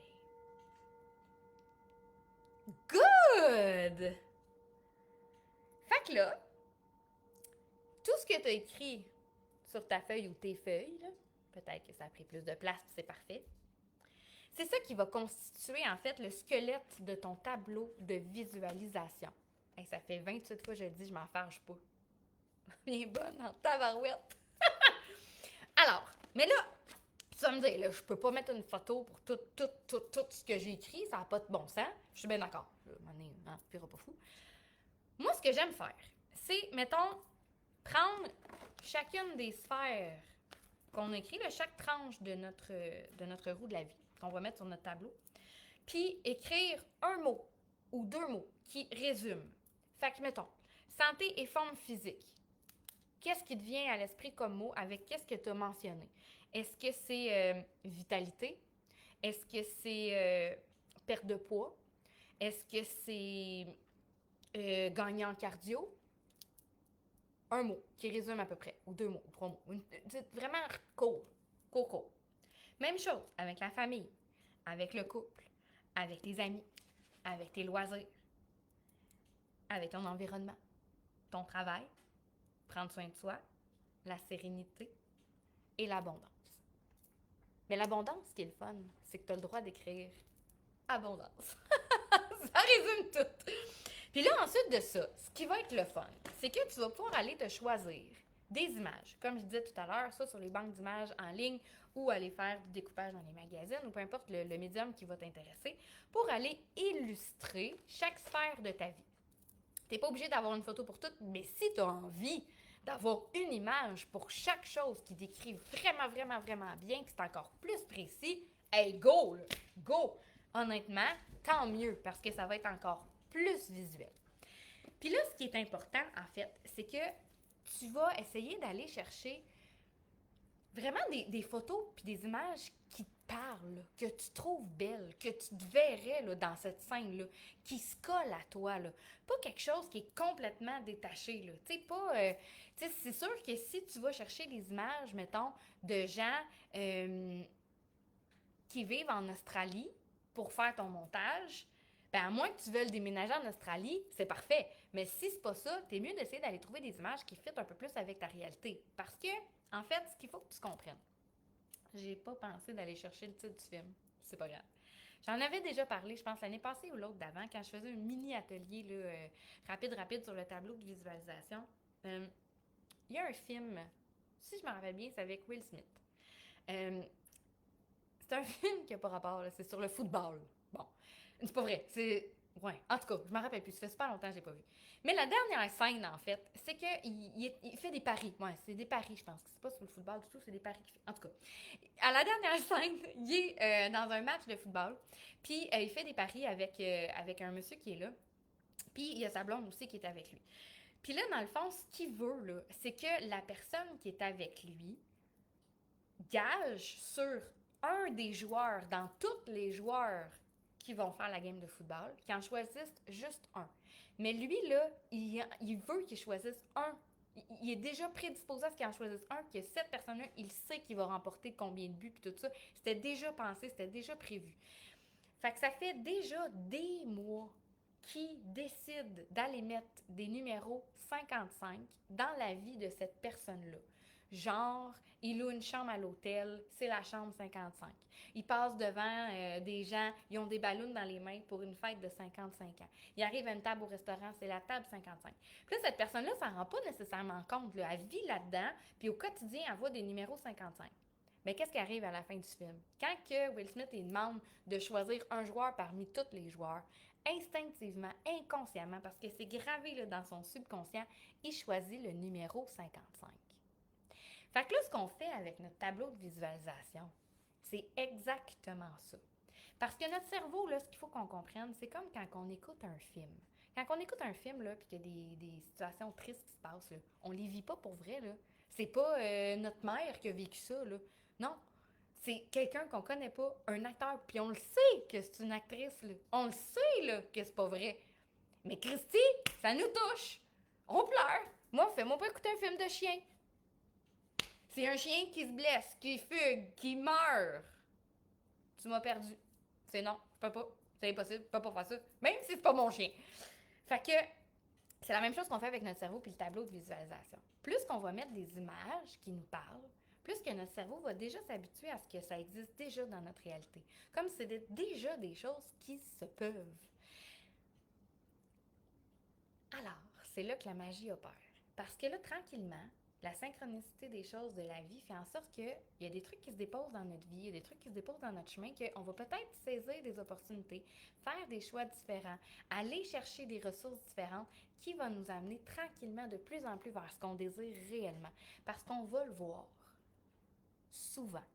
Good! Fait que là, tout ce que tu as écrit sur ta feuille ou tes feuilles, là, peut-être que ça a pris plus de place, c'est parfait. C'est ça qui va constituer en fait le squelette de ton tableau de visualisation. Hey, ça fait 28 fois que je le dis, je m'en fâche pas. Bien bonne en tabarouette. Alors, mais là, tu vas me dire, là, je peux pas mettre une photo pour tout ce que j'ai écrit, ça n'a pas de bon sens. Je suis bien d'accord. Non, pire pas fou. Moi, ce que j'aime faire, c'est, mettons, prendre chacune des sphères qu'on a écrit, là, chaque tranche de notre roue de la vie qu'on va mettre sur notre tableau, puis écrire un mot ou deux mots qui résument. Fait que, mettons, santé et forme physique. Qu'est-ce qui te vient à l'esprit comme mot avec qu'est-ce que tu as mentionné? Est-ce que c'est vitalité? Est-ce que c'est perte de poids? Est-ce que c'est gagner en cardio? Un mot qui résume à peu près, ou deux mots, ou trois mots. C'est vraiment court. Court. Même chose avec la famille, avec le couple, avec tes amis, avec tes loisirs, avec ton environnement, ton travail, prendre soin de soi, la sérénité, et l'abondance. Mais l'abondance, ce qui est le fun, c'est que tu as le droit d'écrire abondance. Ça résume tout. Puis là, ensuite de ça, ce qui va être le fun, c'est que tu vas pouvoir aller te choisir des images, comme je disais tout à l'heure, soit sur les banques d'images en ligne ou aller faire du découpage dans les magazines ou peu importe le médium qui va t'intéresser, pour aller illustrer chaque sphère de ta vie. Tu n'es pas obligé d'avoir une photo pour tout, mais si tu as envie d'avoir une image pour chaque chose qui décrit vraiment, vraiment, vraiment bien, que c'est encore plus précis, hey, go! Là, go! Honnêtement, tant mieux, parce que ça va être encore plus visuel. Puis là, ce qui est important, en fait, c'est que tu vas essayer d'aller chercher vraiment des photos puis des images qui te parlent, là, que tu trouves belles, que tu te verrais là, dans cette scène-là, qui se colle à toi. Là. Pas quelque chose qui est complètement détaché. Là. Tu sais, pas... c'est sûr que si tu vas chercher des images, mettons, de gens qui vivent en Australie pour faire ton montage, ben à moins que tu veuilles déménager en Australie, c'est parfait. Mais si c'est pas ça, t'es mieux d'essayer d'aller trouver des images qui fitent un peu plus avec ta réalité. Parce que, en fait, ce qu'il faut que tu comprennes, j'ai pas pensé d'aller chercher le titre du film. C'est pas grave. J'en avais déjà parlé, je pense, l'année passée ou l'autre d'avant, quand je faisais un mini-atelier là, rapide sur le tableau de visualisation. Il y a un film, si je me rappelle bien, c'est avec Will Smith. Euh, c'est un film qui n'a pas rapport, là, c'est sur le football. Bon, c'est pas vrai, c'est... Ouais, en tout cas, je me rappelle plus, ça fait super longtemps que je l'ai pas vu. Mais la dernière scène, en fait, c'est qu'il fait des paris. Ouais, c'est des paris, je pense. C'est pas sur le football du tout, c'est des paris qu'il fait. En tout cas, à la dernière scène, il est dans un match de football, puis il fait des paris avec un monsieur qui est là, puis il y a sa blonde aussi qui est avec lui. Puis là, dans le fond, ce qu'il veut, là, c'est que la personne qui est avec lui gage sur un des joueurs, dans tous les joueurs qui vont faire la game de football, qui en choisissent juste un. Mais lui, là, il veut qu'il choisisse un. Il est déjà prédisposé à ce qu'il en choisisse un, que cette personne-là, il sait qu'il va remporter combien de buts, puis tout ça. C'était déjà pensé, c'était déjà prévu. Fait que ça fait déjà des mois qu'il décide d'aller mettre des numéros 55 dans la vie de cette personne-là. Genre, il loue une chambre à l'hôtel, c'est la chambre 55. Il passe devant des gens, ils ont des ballons dans les mains pour une fête de 55 ans. Il arrive à une table au restaurant, c'est la table 55. Puis là, cette personne-là, ça ne rend pas nécessairement compte. Là. Elle vit là-dedans, puis au quotidien, elle voit des numéros 55. Mais qu'est-ce qui arrive à la fin du film? Quand que Will Smith lui demande de choisir un joueur parmi tous les joueurs, instinctivement, inconsciemment, parce que c'est gravé là, dans son subconscient, il choisit le numéro 55. Fait que là, ce qu'on fait avec notre tableau de visualisation, c'est exactement ça. Parce que notre cerveau, là, ce qu'il faut qu'on comprenne, c'est comme quand on écoute un film. Quand on écoute un film, là, puis qu'il y a des situations tristes qui se passent, là, on les vit pas pour vrai, là. C'est pas notre mère qui a vécu ça, là. Non. C'est quelqu'un qu'on connaît pas, un acteur, puis on le sait que c'est une actrice, là. On le sait, là, que c'est pas vrai. Mais Christy, ça nous touche. On pleure. Moi, fais-moi pas écouter un film de chien. C'est un chien qui se blesse, qui fugue, qui meurt. Tu m'as perdu. C'est non, je peux pas. C'est impossible, je peux pas faire ça. Même si c'est pas mon chien. Fait que c'est la même chose qu'on fait avec notre cerveau puis le tableau de visualisation. Plus qu'on va mettre des images qui nous parlent, plus que notre cerveau va déjà s'habituer à ce que ça existe déjà dans notre réalité. Comme c'est déjà des choses qui se peuvent. Alors, c'est là que la magie opère. Parce que là, tranquillement, la synchronicité des choses de la vie fait en sorte qu'il y a des trucs qui se déposent dans notre vie, il y a des trucs qui se déposent dans notre chemin, qu'on va peut-être saisir des opportunités, faire des choix différents, aller chercher des ressources différentes qui vont nous amener tranquillement de plus en plus vers ce qu'on désire réellement. Parce qu'on va le voir souvent.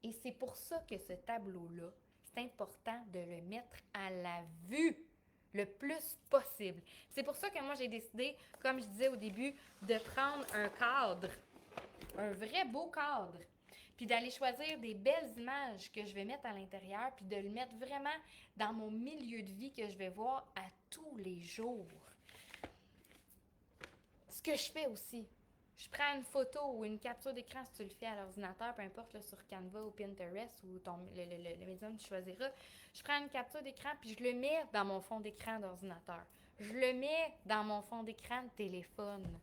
Et c'est pour ça que ce tableau-là, c'est important de le mettre à la vue le plus possible. C'est pour ça que moi, j'ai décidé, comme je disais au début, de prendre un cadre, un vrai beau cadre, puis d'aller choisir des belles images que je vais mettre à l'intérieur, puis de le mettre vraiment dans mon milieu de vie que je vais voir à tous les jours. Ce que je fais aussi, je prends une photo ou une capture d'écran si tu le fais à l'ordinateur, peu importe là, sur Canva ou Pinterest ou le médium que tu choisiras. Je prends une capture d'écran puis je le mets dans mon fond d'écran d'ordinateur. Je le mets dans mon fond d'écran de téléphone.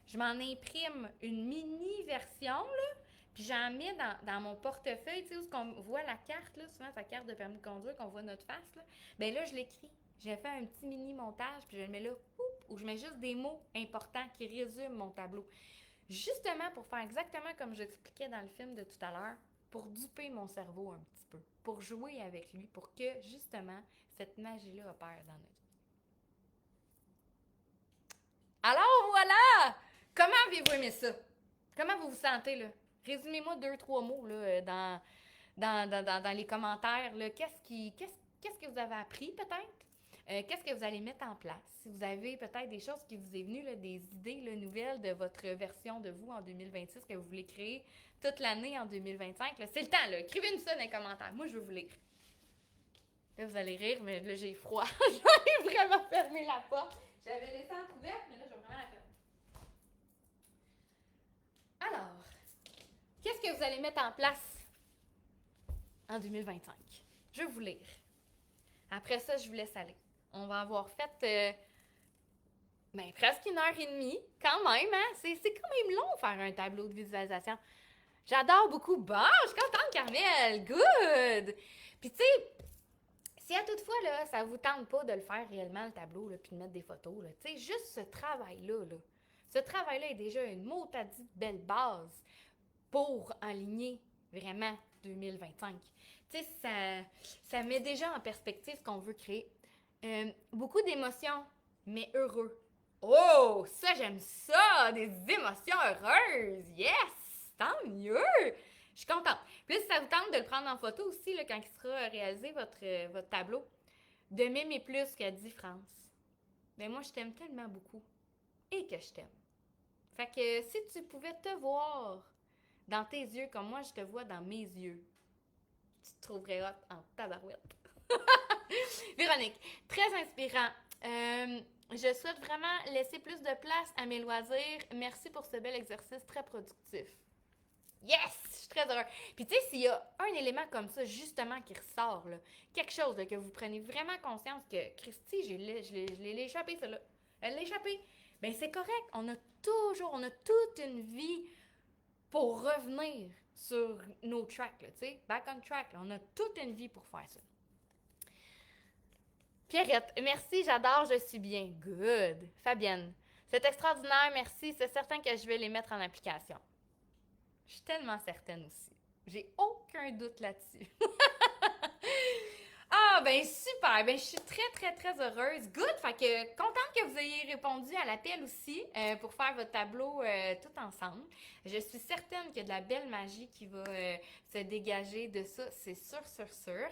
Je m'en imprime une mini version, là, Puis j'en mets dans mon portefeuille, tu sais, où on voit la carte, là, souvent sa carte de permis de conduire, qu'on voit notre face, là. Ben là, je l'écris. J'ai fait un petit mini-montage, puis je le mets là, où je mets juste des mots importants qui résument mon tableau. Justement pour faire exactement comme j'expliquais dans le film de tout à l'heure, pour duper mon cerveau un petit peu, pour jouer avec lui, pour que, justement, cette magie-là opère dans notre vie. Alors voilà! Comment avez-vous aimé ça? Comment vous vous sentez, là? Résumez-moi 2, 3 mots, là, dans les commentaires, là. Qu'est-ce que vous avez appris, peut-être? Qu'est-ce que vous allez mettre en place? Si vous avez peut-être des choses qui vous est venues, là, des idées là, nouvelles de votre version de vous en 2026 que vous voulez créer toute l'année en 2025, là, c'est le temps, là. Écrivez-nous ça dans les commentaires. Moi, je veux vous lire. Là, vous allez rire, mais là, j'ai froid. J'avais vraiment fermé la porte. J'avais laissé entrouverte, mais là, je vais vraiment la fermer. Alors, qu'est-ce que vous allez mettre en place en 2025? Je vais vous lire. Après ça, je vous laisse aller. On va avoir fait presque 1 heure et demie, quand même, hein? C'est quand même long faire un tableau de visualisation. J'adore beaucoup. Bon, je suis contente, Carmel. Good! Puis tu sais, si à toutefois, là, ça vous tente pas de le faire réellement, le tableau, là, puis de mettre des photos, là, tu sais, juste ce travail-là, ce travail-là est déjà une motadite belle base pour aligner vraiment 2025. Tu sais, ça met déjà en perspective ce qu'on veut créer. Beaucoup d'émotions, mais heureux. Oh, ça, j'aime ça! Des émotions heureuses! Yes! Tant mieux! Je suis contente. Puis si ça vous tente de le prendre en photo aussi, là, quand il sera réalisé, votre tableau, de m'aimer plus qu'a dit France. Mais moi, je t'aime tellement beaucoup. Et que je t'aime. Fait que si tu pouvais te voir dans tes yeux comme moi, je te vois dans mes yeux, tu te trouverais hot en tabarouette. Véronique, très inspirant. Je souhaite vraiment laisser plus de place à mes loisirs. Merci pour ce bel exercice très productif. Yes! Je suis très heureuse. Puis tu sais, s'il y a un élément comme ça, justement, qui ressort, là, quelque chose là, que vous prenez vraiment conscience que, Christy, je l'ai échappé, ça là. Elle l'a échappé. Ben c'est correct. On a toute une vie pour revenir sur nos tracks, tu sais. Back on track, là. On a toute une vie pour faire ça. Pierrette, merci, j'adore, je suis bien. Good. Fabienne, c'est extraordinaire, merci. C'est certain que je vais les mettre en application. Je suis tellement certaine aussi. J'ai aucun doute là-dessus. Ah, ben super. Ben je suis très, très, très heureuse. Good. Fait que contente que vous ayez répondu à l'appel aussi pour faire votre tableau tout ensemble. Je suis certaine qu'il y a de la belle magie qui va se dégager de ça. C'est sûr, sûr, sûr.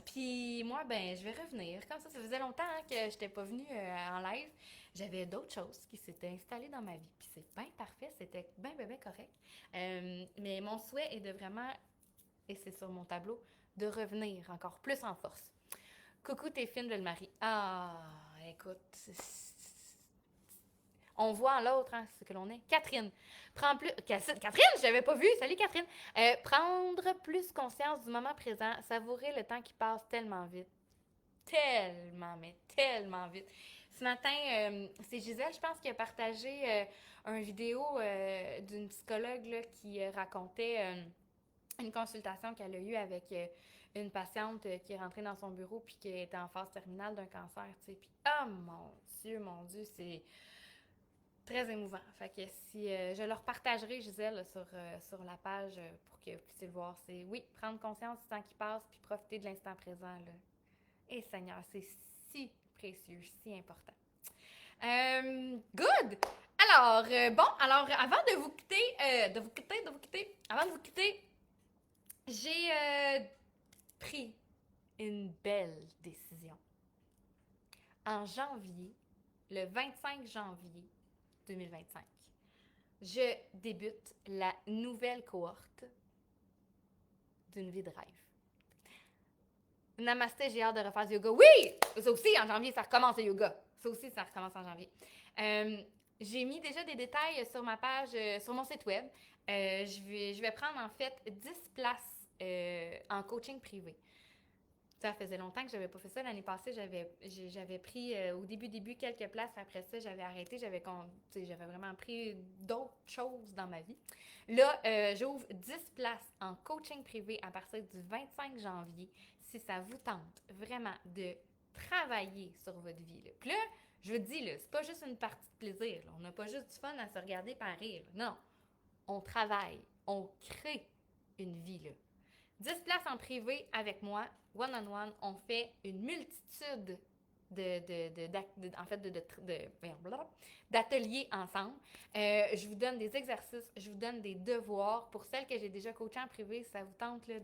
Puis moi, ben je vais revenir. Comme ça faisait longtemps que je n'étais pas venue en live. J'avais d'autres choses qui s'étaient installées dans ma vie. Puis c'est bien parfait. C'était bien, bien, bien correct. Mais mon souhait est de vraiment, et c'est sur mon tableau, de revenir encore plus en force. Coucou tes films de le mari. Ah, écoute, on voit en l'autre hein, ce que l'on est. Catherine, prends plus... Catherine, je l'avais pas vue. Salut Catherine. Prendre plus conscience du moment présent, savourer le temps qui passe tellement vite. Tellement, mais tellement vite. Ce matin, c'est Gisèle, je pense, qui a partagé une vidéo d'une psychologue là, qui racontait une consultation qu'elle a eue avec une patiente qui est rentrée dans son bureau puis qui était en phase terminale d'un cancer, tu sais. Puis, oh mon Dieu, c'est très émouvant. Fait que si je leur partagerai, Gisèle, là, sur la page pour que vous puissiez le voir. C'est, oui, prendre conscience du temps qui passe puis profiter de l'instant présent, là. Et Seigneur, c'est si précieux, si important. Good! Alors, alors, avant de vous quitter, avant de vous quitter, j'ai pris une belle décision. En janvier, le 25 janvier 2025, je débute la nouvelle cohorte d'une vie de rêve. Namasté, j'ai hâte de refaire du yoga. Oui! Ça aussi, en janvier, ça recommence le yoga. Ça aussi, ça recommence en janvier. J'ai mis déjà des détails sur ma page, sur mon site web. Je vais prendre, en fait, 10 places en coaching privé. Ça faisait longtemps que j'avais pas fait ça. L'année passée, j'avais pris au début quelques places. Après ça, j'avais arrêté. J'avais vraiment pris d'autres choses dans ma vie. Là, j'ouvre 10 places en coaching privé à partir du 25 janvier. Si ça vous tente vraiment de travailler sur votre vie. Là. Puis là, je vous dis, là, c'est pas juste une partie de plaisir. Là. On n'a pas juste du fun à se regarder et à rire. Là. Non, on travaille, on crée une vie. Là. 10 places en privé avec moi, one-on-one, on fait une multitude d'ateliers ensemble. Je vous donne des exercices, je vous donne des devoirs. Pour celles que j'ai déjà coachées en privé, si ça vous tente là,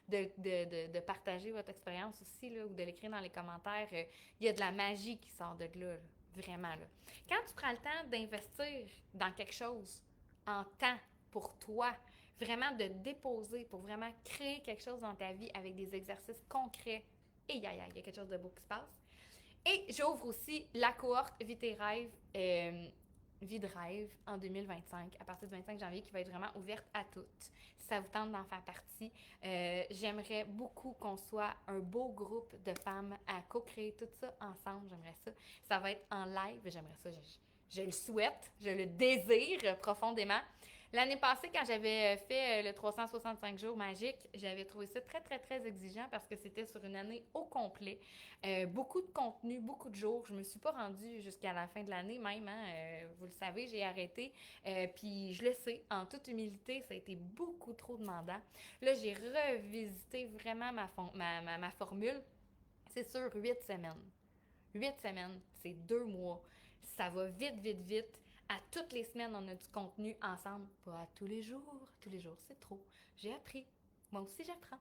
de partager votre expérience aussi là, ou de l'écrire dans les commentaires, il y a de la magie qui sort de là, vraiment. Là. Quand tu prends le temps d'investir dans quelque chose en temps pour toi, vraiment de déposer pour vraiment créer quelque chose dans ta vie avec des exercices concrets, et il y a quelque chose de beau qui se passe. Et j'ouvre aussi la cohorte Vie tes rêves, Vie de rêve en 2025, à partir du 25 janvier, qui va être vraiment ouverte à toutes. Si ça vous tente d'en faire partie, j'aimerais beaucoup qu'on soit un beau groupe de femmes à co-créer tout ça ensemble. J'aimerais ça. Ça va être en live. J'aimerais ça. Je le souhaite. Je le désire profondément. L'année passée, quand j'avais fait le 365 jours magique, j'avais trouvé ça très, très, très exigeant parce que c'était sur une année au complet. Beaucoup de contenu, beaucoup de jours. Je ne me suis pas rendue jusqu'à la fin de l'année même. Hein, vous le savez, j'ai arrêté. Puis je le sais, en toute humilité, ça a été beaucoup trop demandant. Là, j'ai revisité vraiment ma formule. C'est sur 8 semaines. 8 semaines, c'est 2 mois. Ça va vite, vite, vite. À toutes les semaines, on a du contenu ensemble. Pas à tous les jours. Tous les jours, c'est trop. J'ai appris. Moi aussi, j'apprends.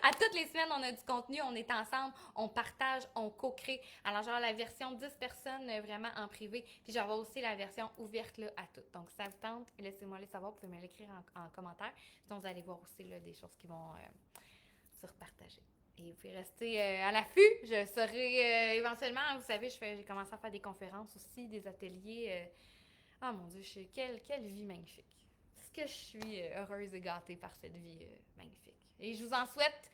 À toutes les semaines, on a du contenu, on est ensemble, on partage, on co-crée. Alors, genre la version 10 personnes vraiment en privé, puis j'aurai aussi la version ouverte là, à toutes. Donc, si ça vous tente, laissez-moi les savoir, vous pouvez me l'écrire en commentaire. Sinon, vous allez voir aussi là, des choses qui vont se repartager. Et vous pouvez rester à l'affût. Je serai éventuellement, vous savez, j'ai commencé à faire des conférences aussi, des ateliers. Oh mon Dieu, quelle vie magnifique. Est-ce que je suis heureuse et gâtée par cette vie magnifique? Et je vous en souhaite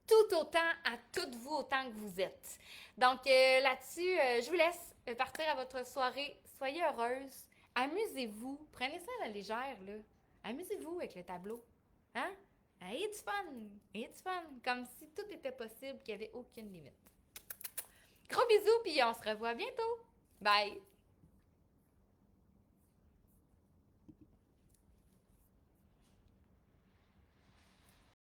tout autant à toutes vous autant que vous êtes. Donc là-dessus, je vous laisse partir à votre soirée. Soyez heureuse. Amusez-vous. Prenez ça à la légère, là. Amusez-vous avec le tableau. Hein? Ayez du fun! Ayez du fun! Comme si tout était possible, qu'il n'y avait aucune limite. Gros bisous, puis on se revoit bientôt! Bye!